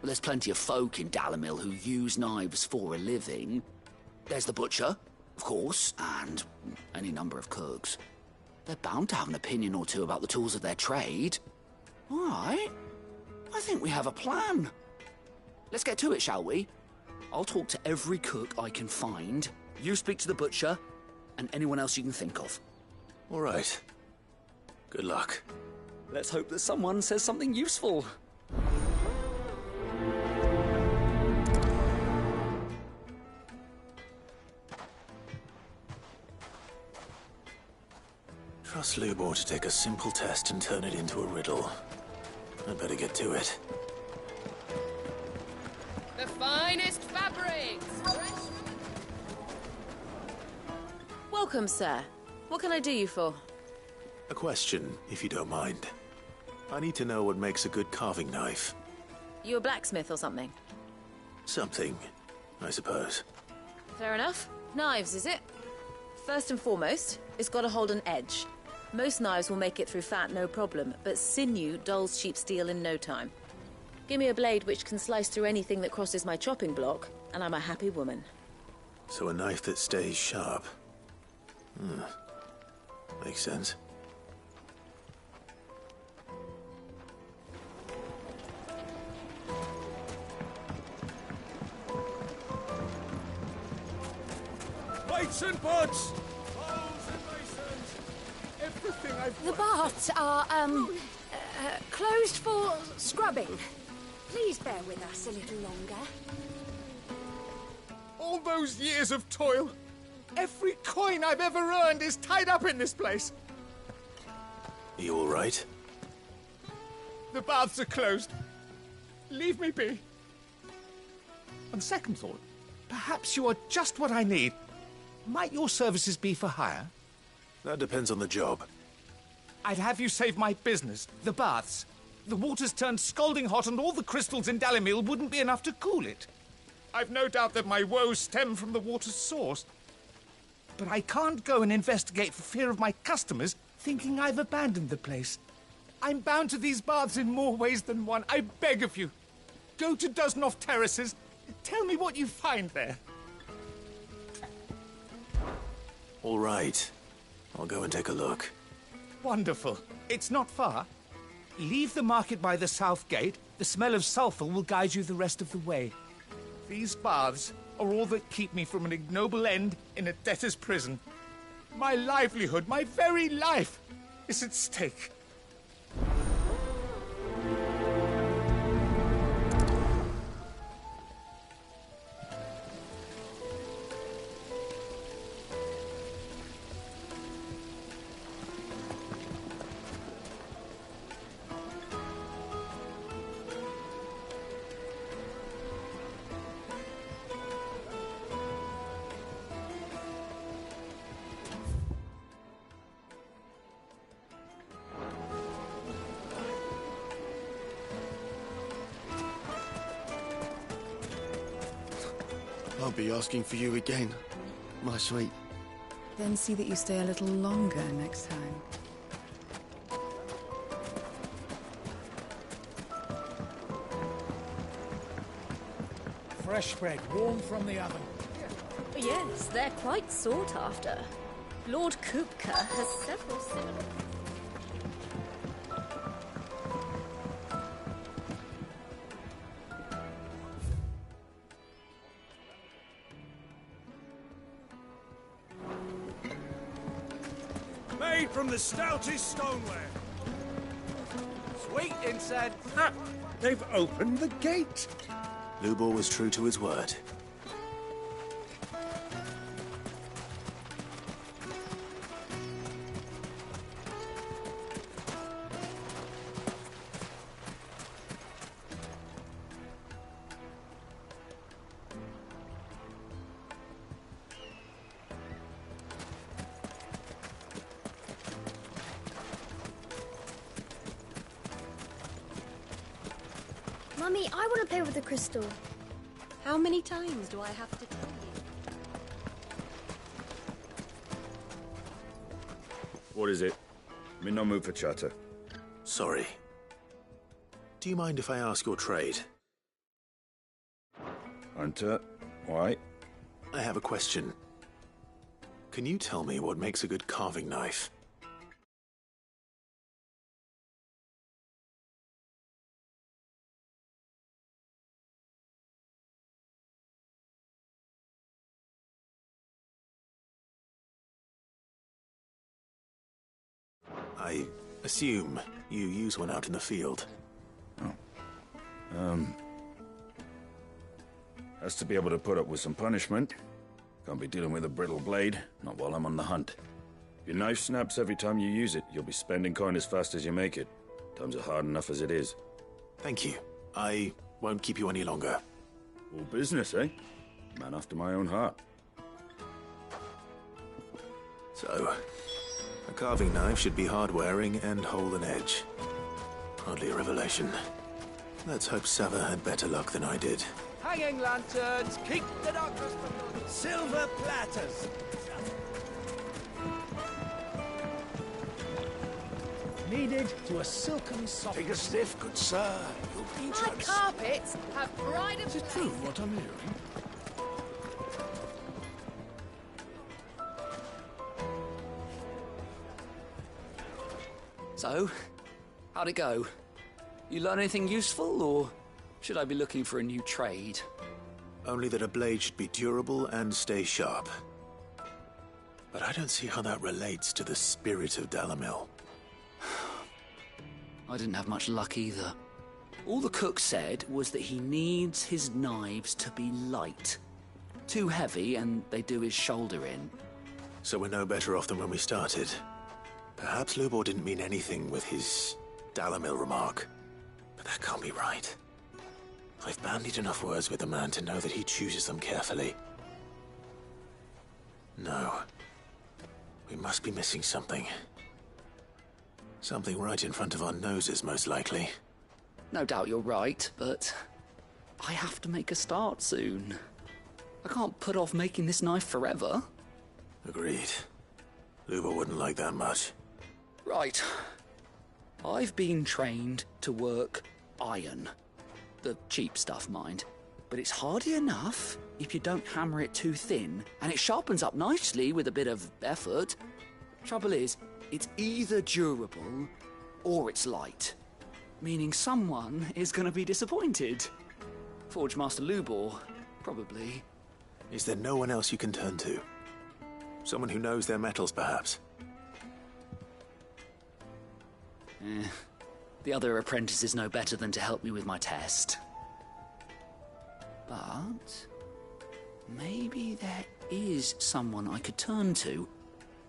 Well, there's plenty of folk in Dalamil who use knives for a living. There's the butcher, of course, and any number of cooks. They're bound to have an opinion or two about the tools of their trade. All right. I think we have a plan. Let's get to it, shall we? I'll talk to every cook I can find. You speak to the butcher, and anyone else you can think of. All right. Good luck. Let's hope that someone says something useful. Trust Lubor to take a simple test and turn it into a riddle. I'd better get to it. The finest fabrics! Welcome, sir. What can I do you for? A question, if you don't mind. I need to know what makes a good carving knife. You a blacksmith or something? Something, I suppose. Fair enough. Knives, is it? First and foremost, it's got to hold an edge. Most knives will make it through fat, no problem, but sinew dulls cheap steel in no time. Give me a blade which can slice through anything that crosses my chopping block, and I'm a happy woman. So a knife that stays sharp. Makes sense. Weights and pots! Bowls and basins! Everything I've... The baths are, closed for scrubbing. Please bear with us a little longer. All those years of toil, every coin I've ever earned is tied up in this place. You all right? The baths are closed. Leave me be. On second thought, perhaps you are just what I need. Might your services be for hire? That depends on the job. I'd have you save my business, the baths. The water's turned scalding hot and all the crystals in Dalamil wouldn't be enough to cool it. I've no doubt that my woes stem from the water's source. But I can't go and investigate for fear of my customers thinking I've abandoned the place. I'm bound to these baths in more ways than one. I beg of you. Go to Dusnoff Terraces. Tell me what you find there. All right. I'll go and take a look. Wonderful. It's not far. Leave the market by the south gate. The smell of sulphur will guide you the rest of the way. These baths are all that keep me from an ignoble end in a debtor's prison. My livelihood, my very life, is at stake. I'll be asking for you again, my sweet. Then see that you stay a little longer next time. Fresh bread, warm from the oven. Yes, they're quite sought after. Lord Kupka has several similar... Made from the stoutest stoneware. Sweet incense. Ha! They've opened the gate. Lubor was true to his word. Mummy, I want to play with the crystal. How many times do I have to tell you? What is it? I'm in no mood for chatter. Sorry. Do you mind if I ask your trade? Hunter, why? I have a question. Can you tell me what makes a good carving knife? I assume you use one out in the field. Has to be able to put up with some punishment. Can't be dealing with a brittle blade, not while I'm on the hunt. If your knife snaps every time you use it, you'll be spending coin as fast as you make it. Times are hard enough as it is. Thank you. I won't keep you any longer. All business, eh? Man after my own heart. So, a carving knife should be hard-wearing and hold an edge. Hardly a revelation. Let's hope Sava had better luck than I did. Hanging lanterns, keep the darkness from your... Silver platters. Needed to a silken soft. Take a sniff, good sir. You'll be My carpets have pride of Is it true what I'm hearing? So, how'd it go? You learn anything useful, or should I be looking for a new trade? Only that a blade should be durable and stay sharp. But I don't see how that relates to the spirit of Dalamil. I didn't have much luck either. All the cook said was that he needs his knives to be light. Too heavy and they do his shoulder in. So we're no better off than when we started. Perhaps Lubor didn't mean anything with his Dalamil remark. But that can't be right. I've bandied enough words with the man to know that he chooses them carefully. No. We must be missing something. Something right in front of our noses, most likely. No doubt you're right, but I have to make a start soon. I can't put off making this knife forever. Agreed. Lubor wouldn't like that much. Right. I've been trained to work iron. The cheap stuff, mind. But it's hardy enough if you don't hammer it too thin, and it sharpens up nicely with a bit of effort. Trouble is, it's either durable or it's light. Meaning someone is going to be disappointed. Forge Master Lubor, probably. Is there no one else you can turn to? Someone who knows their metals, perhaps? The other apprentices know better than to help me with my test. But maybe there is someone I could turn to.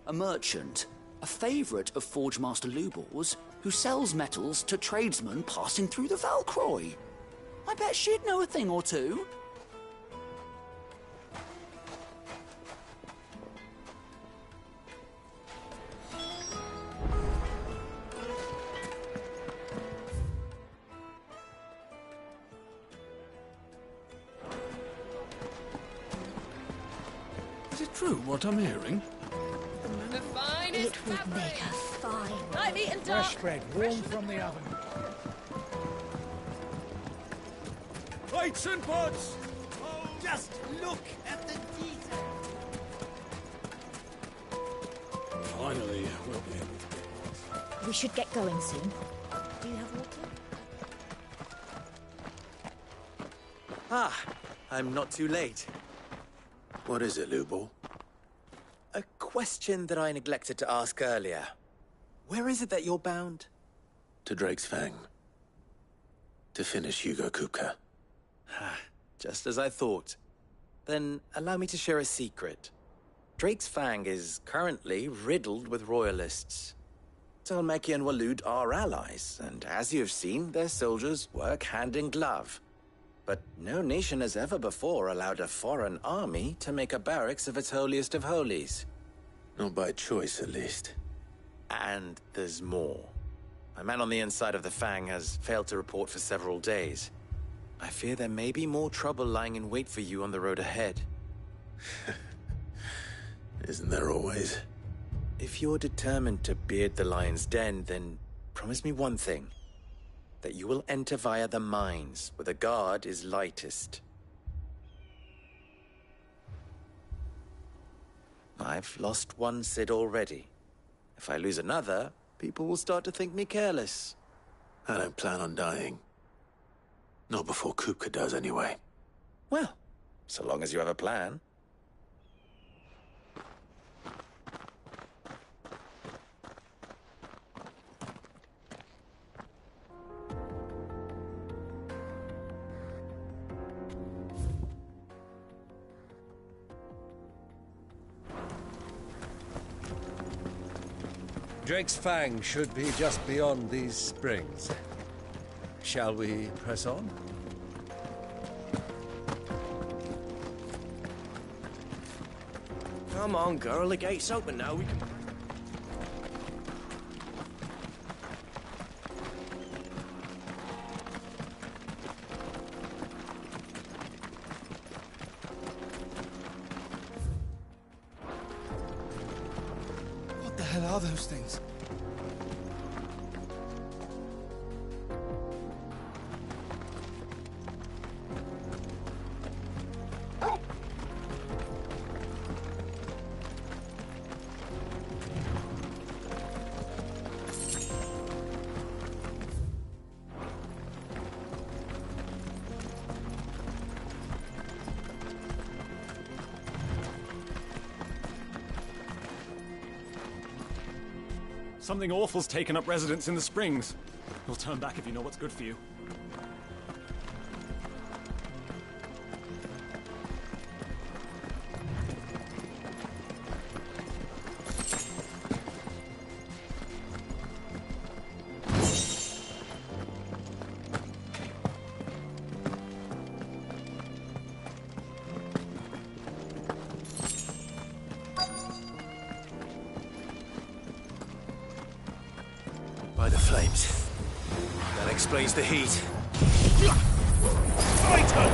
A merchant, a favourite of Forge Master Lubor's, who sells metals to tradesmen passing through the Valcroy. I bet she'd know a thing or two. Is it true what I'm hearing? It would make her fine. Night meat and dark. Fresh bread, warm from the oven. Plates and pots! Just look at the detail. Finally, we'll be able to. We should get going soon. Do you have water? Ah, I'm not too late. What is it, Lubor? A question that I neglected to ask earlier. Where is it that you're bound? To Drake's Fang. To finish Hugo Kupka. Just as I thought. Then allow me to share a secret. Drake's Fang is currently riddled with royalists. Talmeki and Walud are allies, and as you've seen, their soldiers work hand in glove. But no nation has ever before allowed a foreign army to make a barracks of its holiest of holies. Not by choice, at least. And there's more. My man on the inside of the Fang has failed to report for several days. I fear there may be more trouble lying in wait for you on the road ahead. Isn't there always? If you're determined to beard the lion's den, then promise me one thing. That you will enter via the mines, where the guard is lightest. I've lost one Cid already. If I lose another, people will start to think me careless. I don't plan on dying. Not before Kupka does, anyway. Well, so long as you have a plan. Drake's Fang should be just beyond these springs. Shall we press on? Come on, girl, the gate's open now. We can... What the hell are those things? Something awful's taken up residence in the springs. You'll turn back if you know what's good for you. By the flames. That explains the heat. Fighter!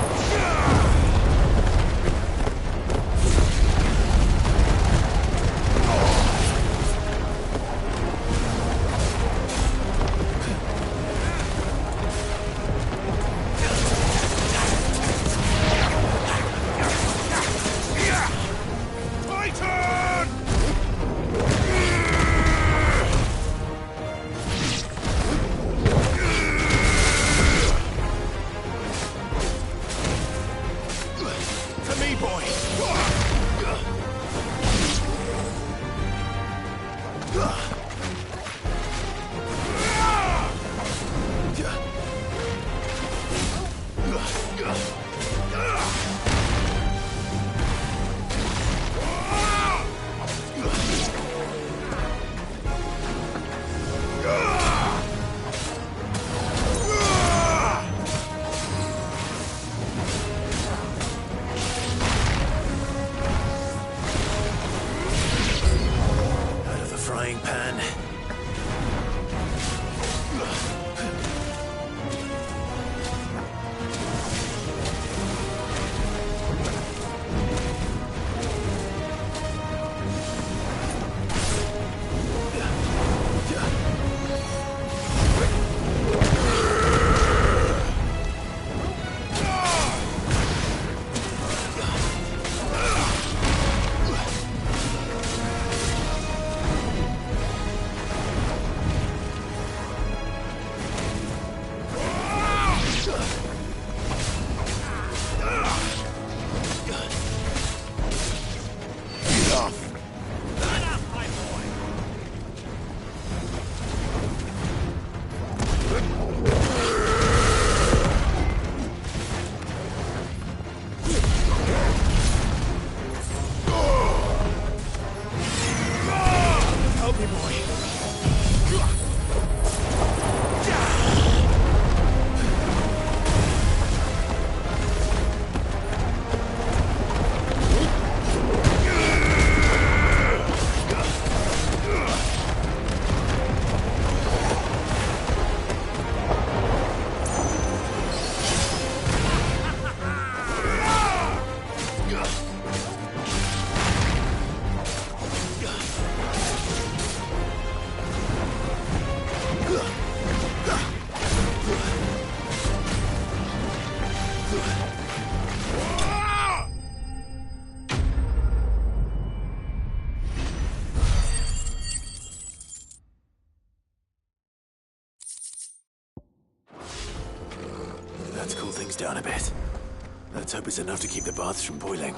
down a bit. Let's hope it's enough to keep the baths from boiling.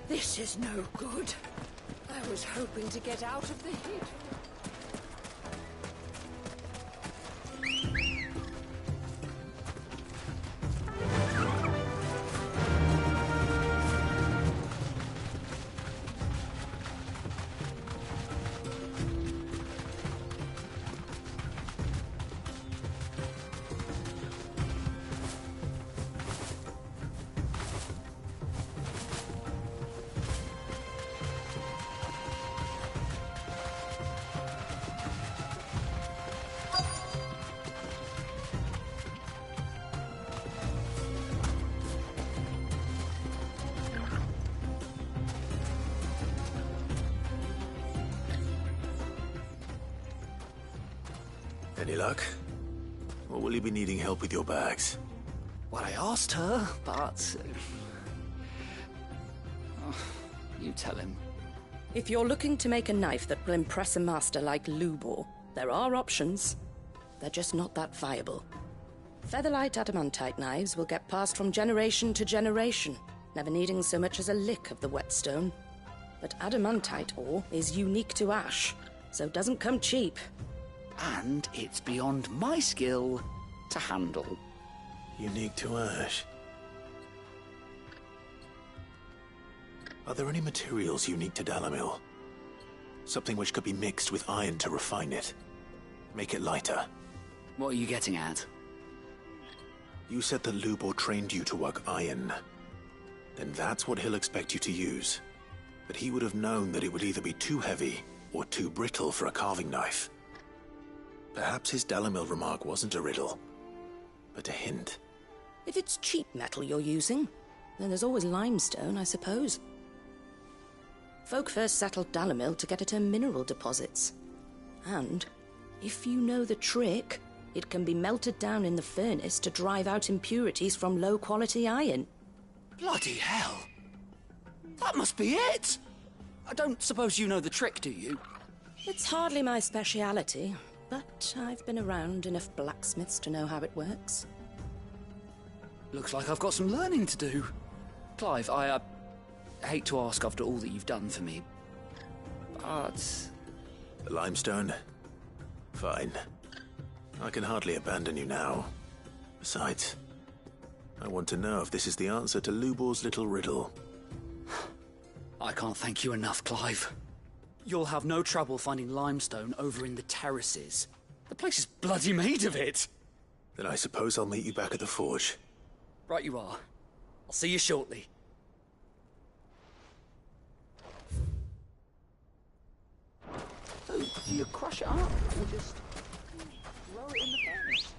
This is no good. I was hoping to get out of the heat. Any luck? Or will you be needing help with your bags? Well, I asked her, but... Oh, you tell him. If you're looking to make a knife that will impress a master like Lubor, there are options. They're just not that viable. Featherlight adamantite knives will get passed from generation to generation, never needing so much as a lick of the whetstone. But adamantite ore is unique to ash, so it doesn't come cheap. And it's beyond my skill to handle. Unique to ash. Are there any materials unique to Dalimil? Something which could be mixed with iron to refine it. Make it lighter. What are you getting at? You said that Lubor trained you to work iron. Then that's what he'll expect you to use. But he would have known that it would either be too heavy or too brittle for a carving knife. Perhaps his Dalimil remark wasn't a riddle, but a hint. If it's cheap metal you're using, then there's always limestone, I suppose. Folk first settled Dalimil to get at her mineral deposits. And, if you know the trick, it can be melted down in the furnace to drive out impurities from low-quality iron. Bloody hell! That must be it! I don't suppose you know the trick, do you? It's hardly my speciality, but I've been around enough blacksmiths to know how it works. Looks like I've got some learning to do. Clive, I hate to ask after all that you've done for me, but... The limestone? Fine. I can hardly abandon you now. Besides, I want to know if this is the answer to Lubor's little riddle. I can't thank you enough, Clive. You'll have no trouble finding limestone over in the terraces. The place is bloody made of it. Then I suppose I'll meet you back at the forge. Right you are. I'll see you shortly. So, do you crush it up or just throw it in the furnace?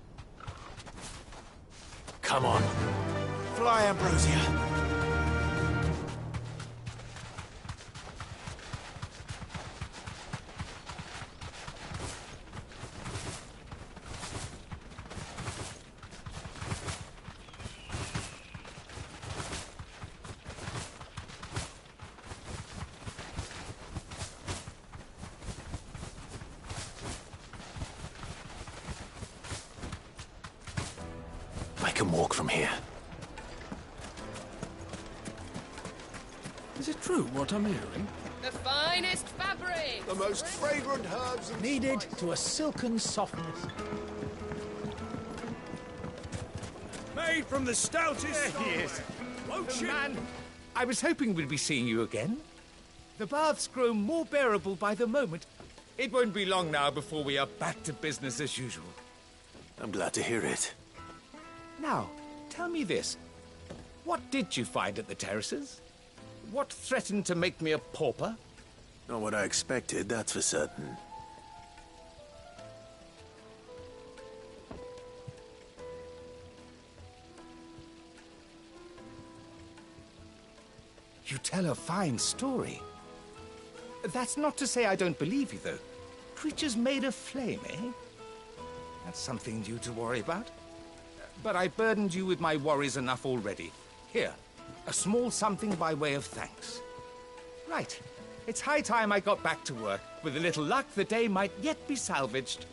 Come on. Fly, Ambrosia. I can walk from here. Is it true what I'm hearing? The finest fabric! The most fragrant herbs and Kneaded to a silken softness. Made from the stoutest... There he is. Won't you? Man, I was hoping we'd be seeing you again. The baths grow more bearable by the moment. It won't be long now before we are back to business as usual. I'm glad to hear it. Now, tell me this. What did you find at the terraces? What threatened to make me a pauper? Not what I expected, that's for certain. You tell a fine story. That's not to say I don't believe you, though. creatures made of flame, eh? That's something you to worry about. But I burdened you with my worries enough already. Here, a small something by way of thanks. Right. It's high time I got back to work. With a little luck, the day might yet be salvaged.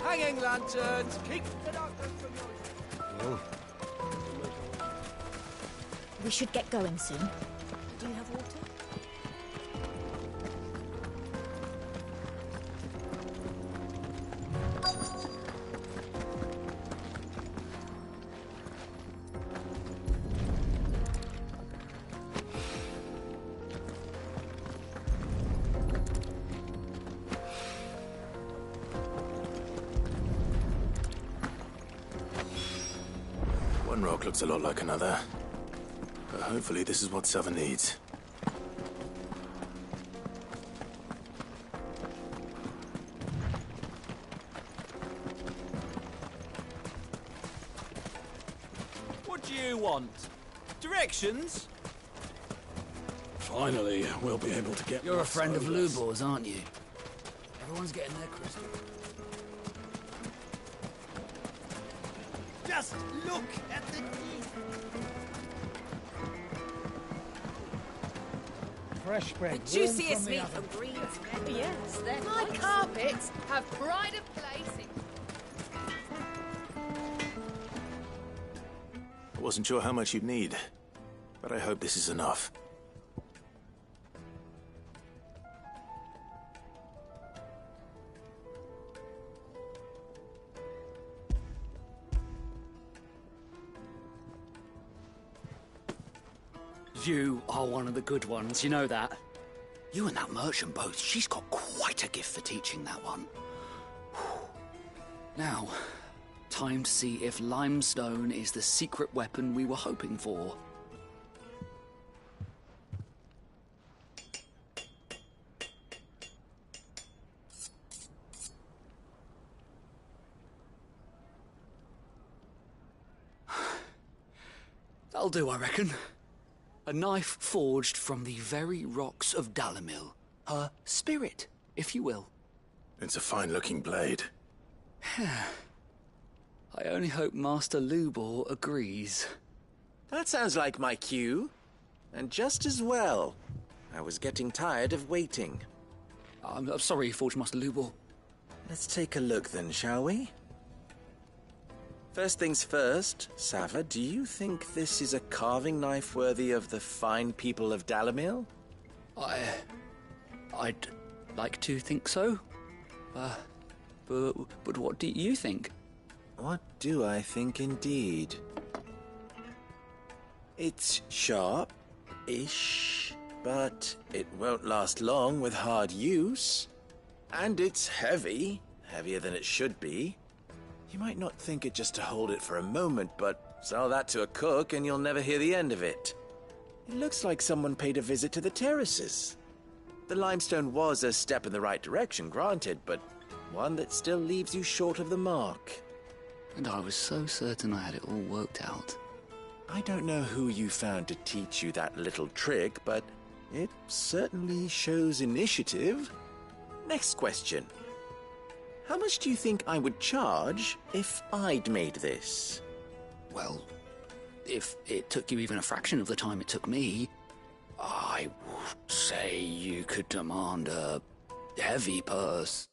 Hanging lanterns! Keep the darkness from your... We should get going soon. Do you have water? One rock looks a lot like another. But hopefully this is what Southern needs. What do you want? Directions? Finally, we'll be able to get... You're a friend of Lubor's, aren't you? Everyone's getting their crystal. Just look at the teeth! Fresh bread. The juiciest meat from Greens. Yes, my carpets have pride of place in... I wasn't sure how much you'd need, but I hope this is enough. You are one of the good ones, you know that? You and that merchant both, she's got quite a gift for teaching that one. Now, time to see if limestone is the secret weapon we were hoping for. That'll do, I reckon. A knife forged from the very rocks of Dalimil. Her spirit, if you will. It's a fine-looking blade. I only hope Master Lubor agrees. That sounds like my cue. And just as well. I was getting tired of waiting. I'm sorry, Forge Master Lubor. Let's take a look then, shall we? First things first, Sava, do you think this is a carving knife worthy of the fine people of Dalimil? I'd like to think so. But what do you think? What do I think indeed? It's sharp-ish, but it won't last long with hard use. And it's heavy, heavier than it should be. You might not think it just to hold it for a moment, but sell that to a cook and you'll never hear the end of it. It looks like someone paid a visit to the terraces. The limestone was a step in the right direction, granted, but one that still leaves you short of the mark. And I was so certain I had it all worked out. I don't know who you found to teach you that little trick, but it certainly shows initiative. Next question. How much do you think I would charge if I'd made this? Well, if it took you even a fraction of the time it took me, I would say you could demand a heavy purse.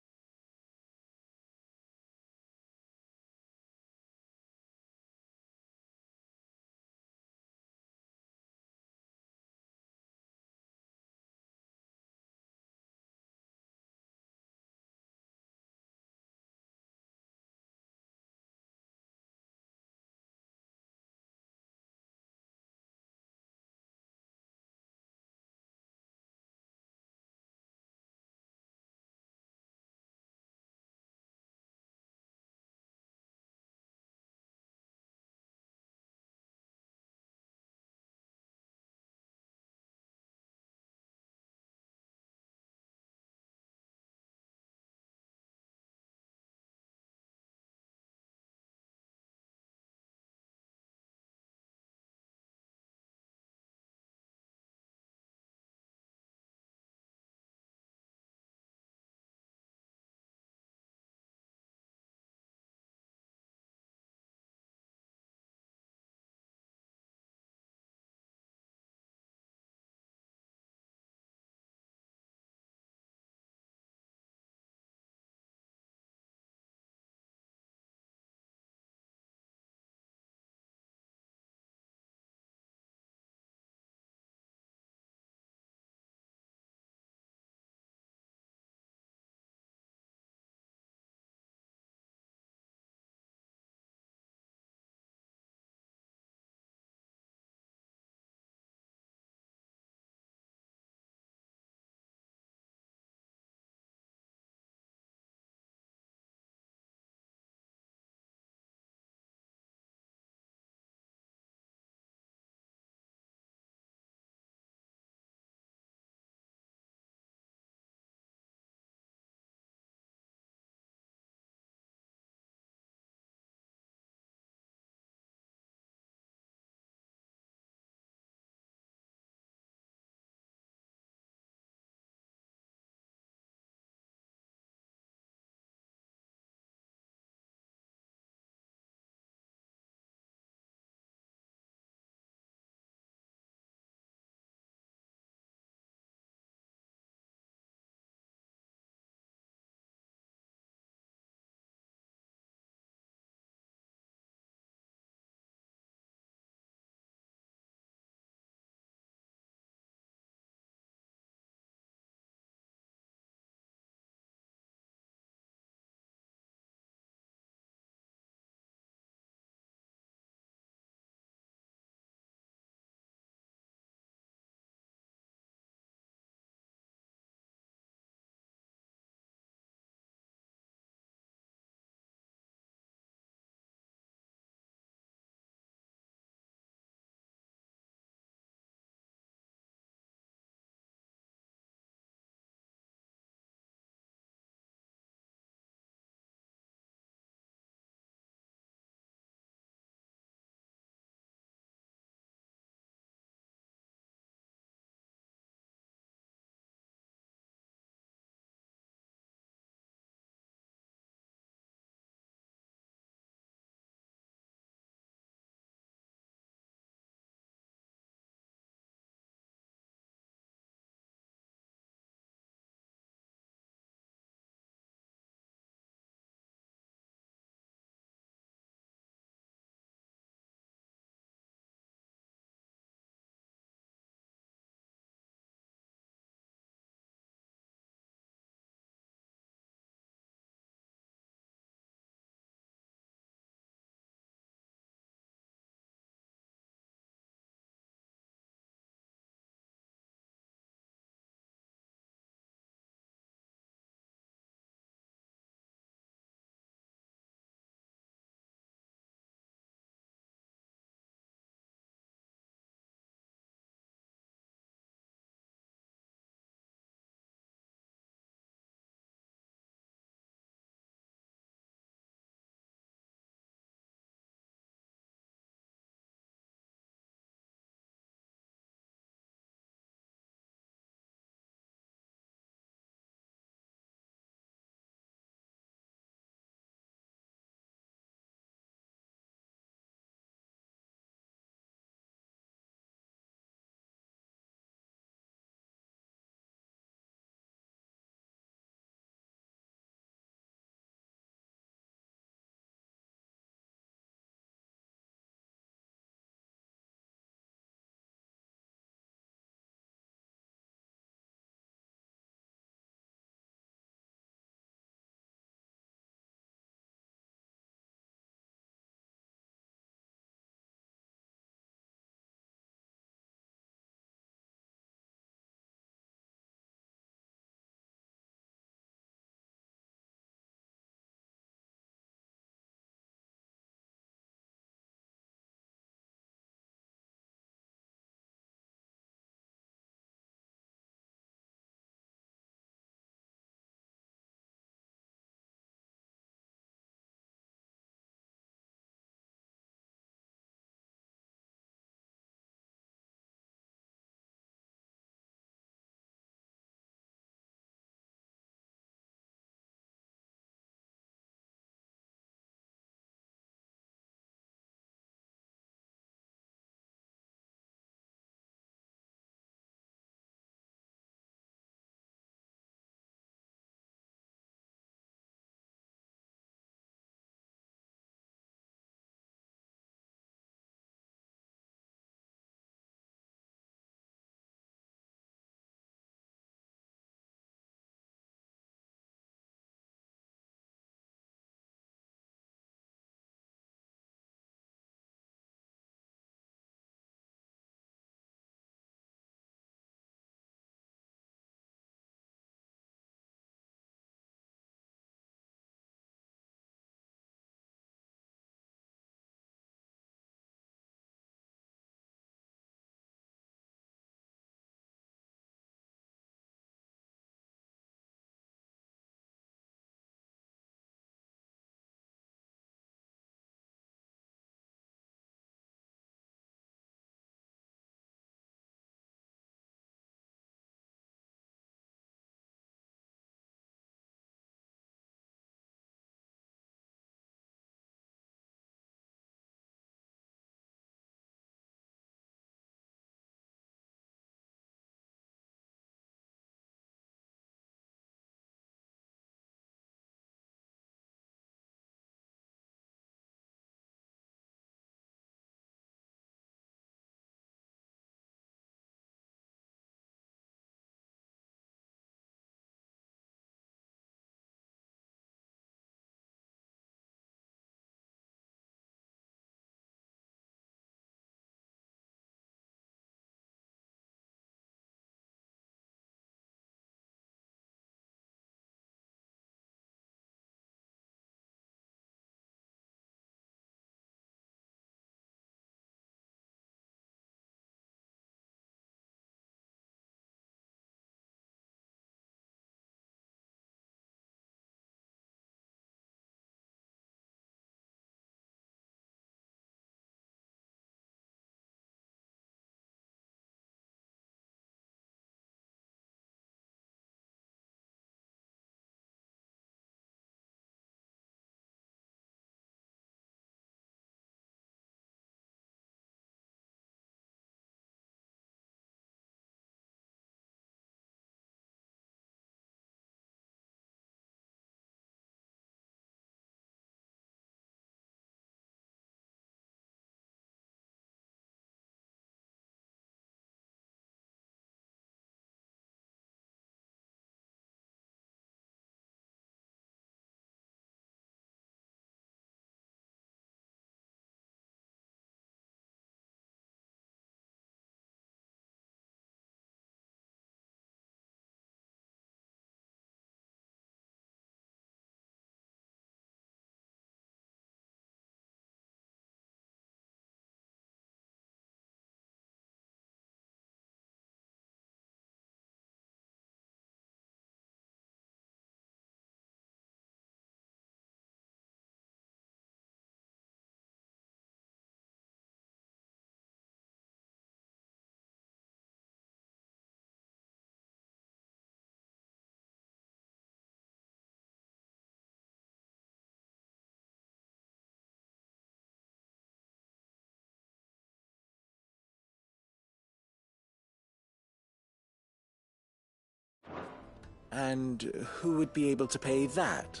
And who would be able to pay that?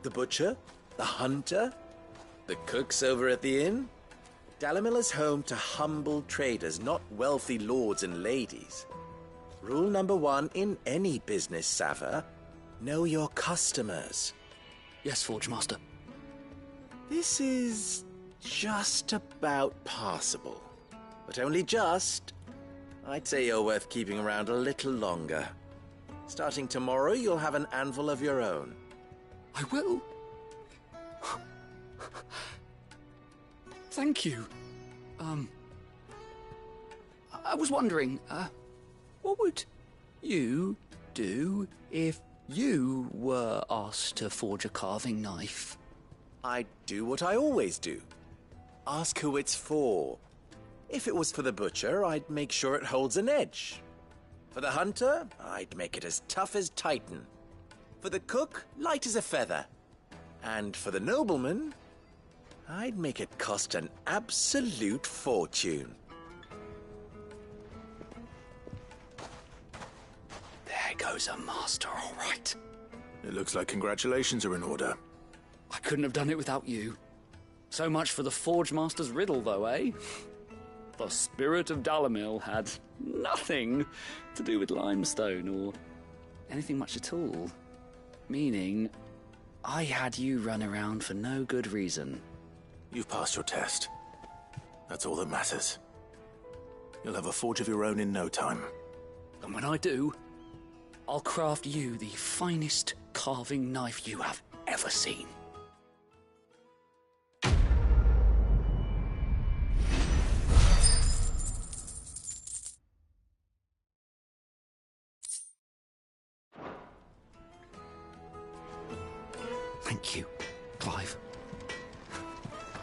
The butcher? The hunter? The cooks over at the inn? Dalimil is home to humble traders, not wealthy lords and ladies. Rule number 1 in any business, Sava: know your customers. Yes, Forge Master. This is just about passable. But only just. I'd say you're worth keeping around a little longer. Starting tomorrow, you'll have an anvil of your own. I will. Thank you. I was wondering, what would you do if you were asked to forge a carving knife? I'd do what I always do. Ask who it's for. If it was for the butcher, I'd make sure it holds an edge. For the hunter, I'd make it as tough as Titan. For the cook, light as a feather. And for the nobleman, I'd make it cost an absolute fortune. There goes a master, all right. It looks like congratulations are in order. I couldn't have done it without you. So much for the Forge Master's riddle, though, eh? The spirit of Dalimil had nothing to do with limestone or anything much at all. Meaning, I had you run around for no good reason. You've passed your test. That's all that matters. You'll have a forge of your own in no time. And when I do, I'll craft you the finest carving knife you have ever seen. Thank you, Clive. I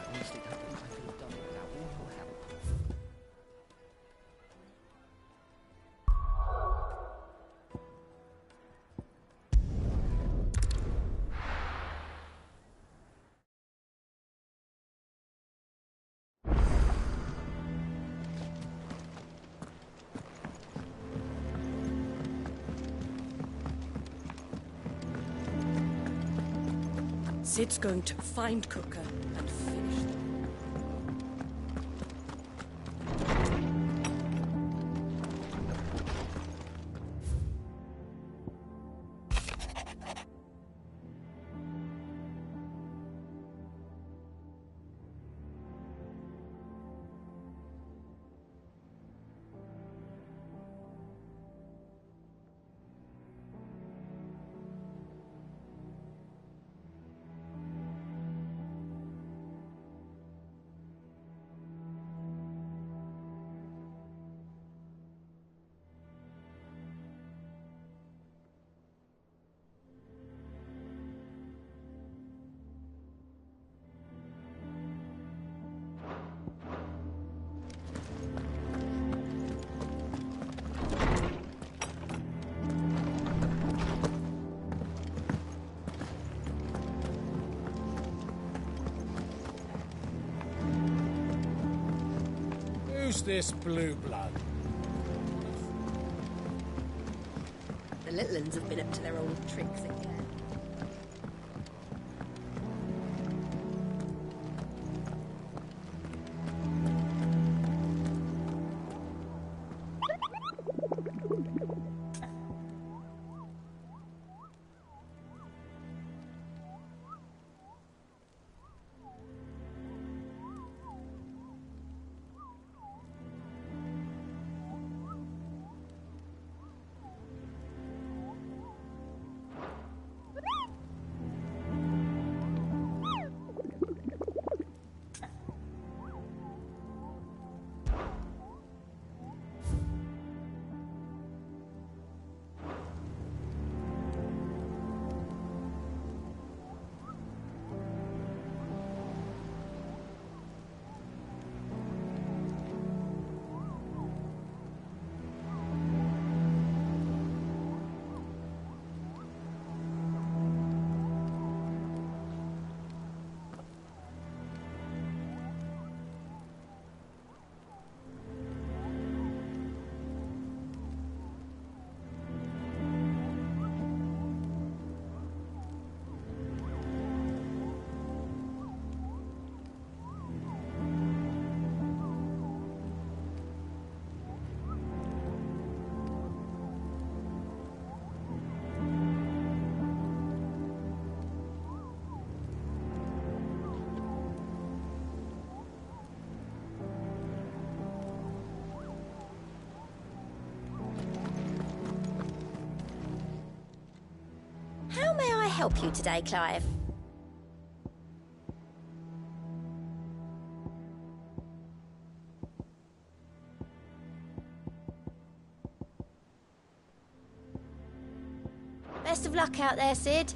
honestly don't think I could have done it without all your help. Sid's going to find Cooker and finish them. Who's this blue blood? The little uns have been up to their old tricks again. help you today, Clive? Best of luck out there, Sid.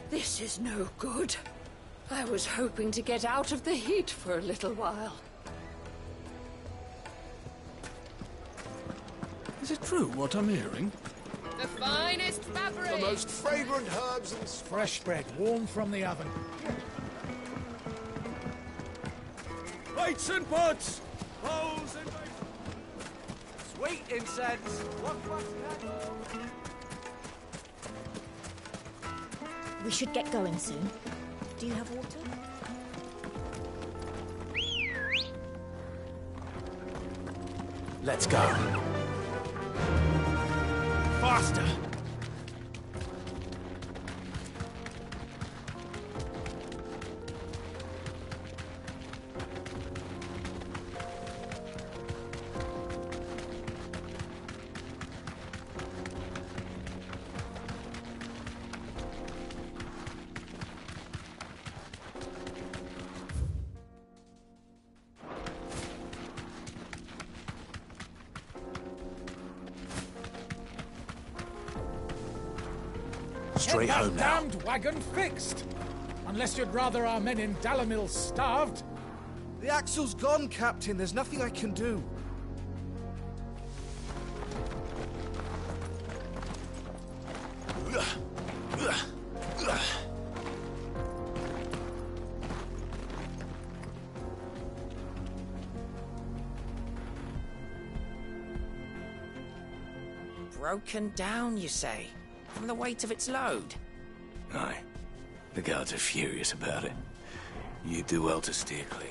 This is no good. I was hoping to get out of the heat for a little while. Is it true what I'm hearing? The finest fabric! The most fragrant herbs and fresh bread, warm from the oven. Plates and pots! Bowls and... Sweet incense! We should get going soon. Do you have water? Let's go. Faster! Straight home now. Damned wagon fixed. Unless you'd rather our men in Dalamil starved. The axle's gone, Captain. There's nothing I can do. broken down, you say? From the weight of its load? Aye. The guards are furious about it. You do well to steer clear.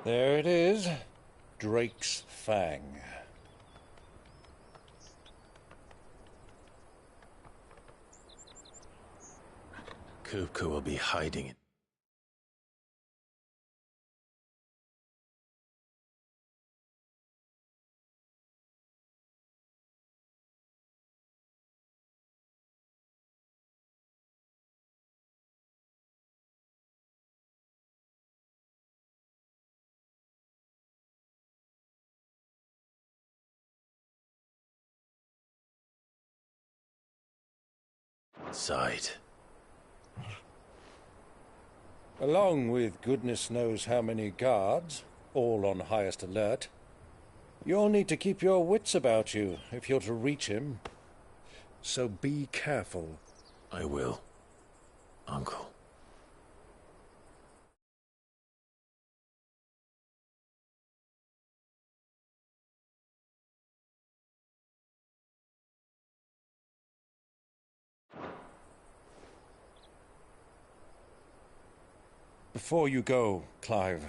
There it is. Drake's Fang. Kupka will be hiding it. Side. Along with goodness knows how many guards, all on highest alert, you'll need to keep your wits about you if you're to reach him. So be careful. I will, Uncle. Before you go, Clive,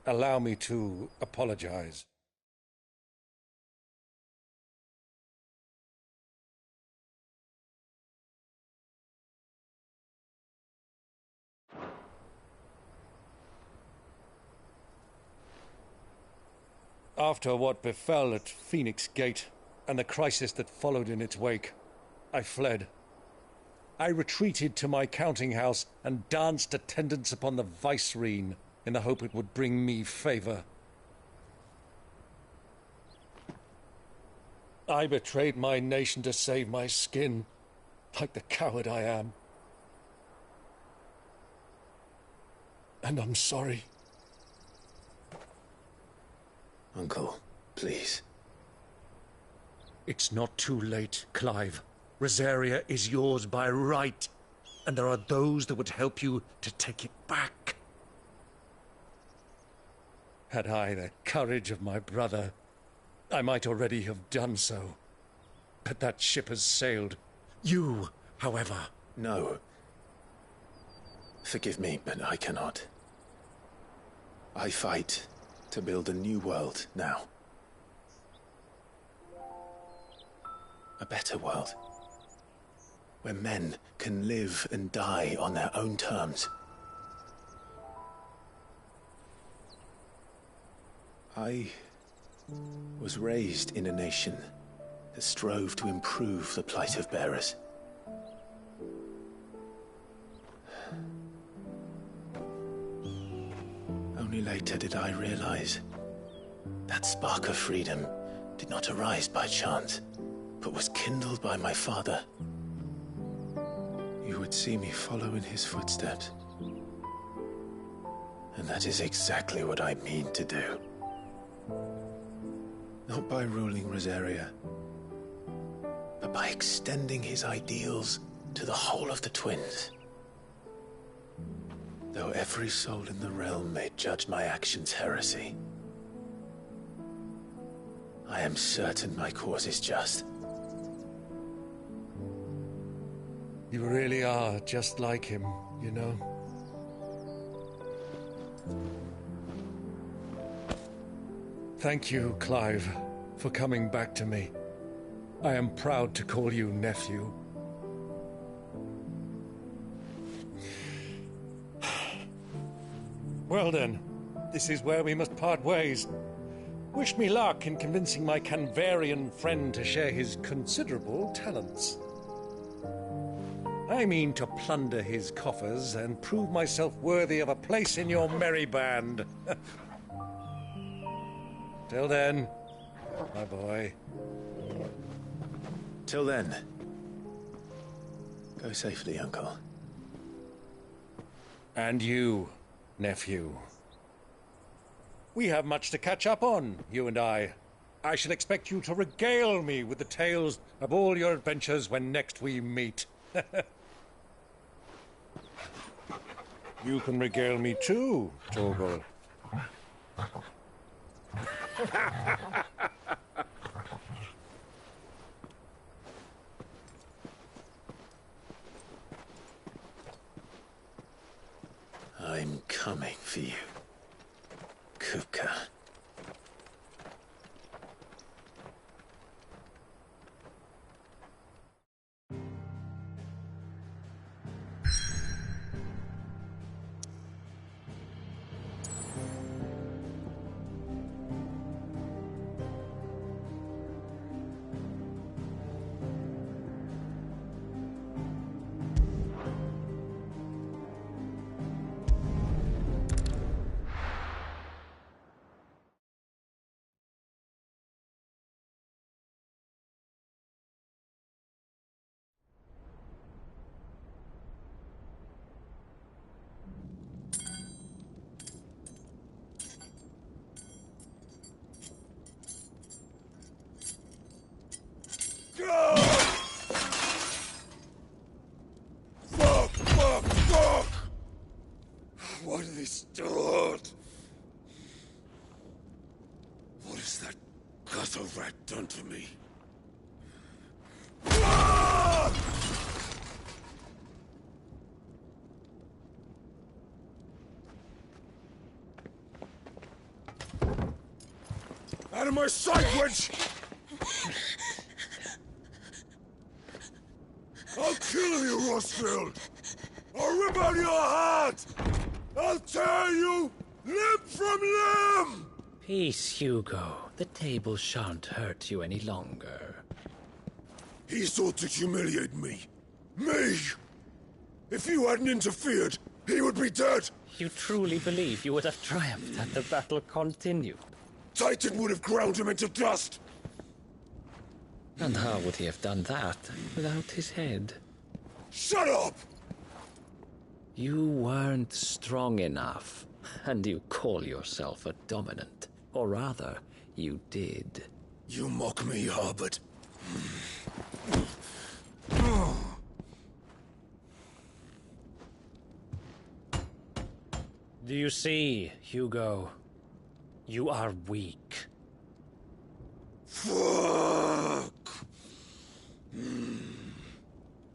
allow me to apologize. After what befell at Phoenix Gate and the crisis that followed in its wake, I fled. I retreated to my counting house and danced attendance upon the vicereine in the hope it would bring me favor. I betrayed my nation to save my skin, like the coward I am. And I'm sorry. Uncle, please. It's not too late, Clive. Rosaria is yours by right, and there are those that would help you to take it back. Had I the courage of my brother, I might already have done so. But that ship has sailed. You, however... No. Forgive me, but I cannot. I fight to build a new world now. A better world. Where men can live and die on their own terms. I was raised in a nation that strove to improve the plight of bearers. Only later did I realize that spark of freedom did not arise by chance, but was kindled by my father. You would see me follow in his footsteps. And that is exactly what I mean to do. Not by ruling Rosaria, but by extending his ideals to the whole of the Twins. Though every soul in the realm may judge my actions heresy, I am certain my cause is just. You really are just like him, you know. Thank you, Clive, for coming back to me. I am proud to call you nephew. Well then, this is where we must part ways. Wish me luck in convincing my Canvarian friend to share his considerable talents. I mean to plunder his coffers and prove myself worthy of a place in your merry band. Till then, my boy. Till then, go safely, Uncle. And you, nephew. We have much to catch up on, you and I. I shall expect you to regale me with the tales of all your adventures when next we meet. You can regale me too, Torgal. I'm coming for you, Kupka. Fuck! Why do they start? What has that gutter rat done to me? Out of my sight, wench! I'll kill you, Rosfield! I'll rip out your heart! I'll tear you limb from limb! Peace, Hugo. The table shan't hurt you any longer. He sought to humiliate me. Me! If you hadn't interfered, he would be dead! You truly believe you would have triumphed had the battle continued? Titan would have ground him into dust! And how would he have done that without his head? Shut up! You weren't strong enough, and you call yourself a dominant. Or rather, you did. You mock me, Harbert. Do you see, Hugo? You are weak. Fuck!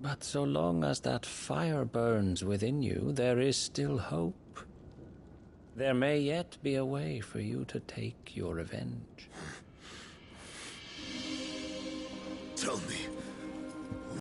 But so long as that fire burns within you, there is still hope. There may yet be a way for you to take your revenge. Tell me,